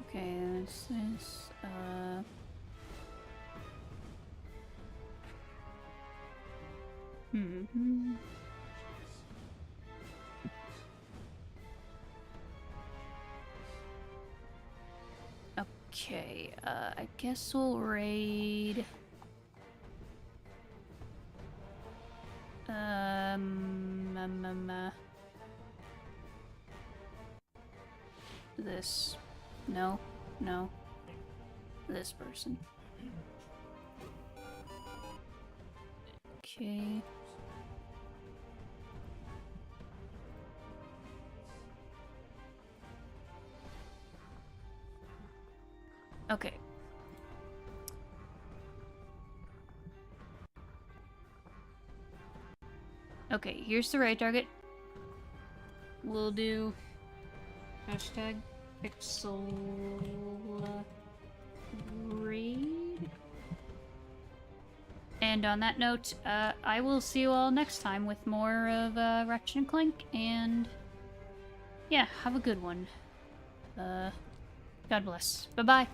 Okay, this is, Okay, I guess we'll raid... This. No. No. This person. Okay. Okay. Okay, here's the raid target. We'll do hashtag pixel raid. And on that note, I will see you all next time with more of Ratchet and Clank, and yeah, have a good one. God bless. Bye-bye.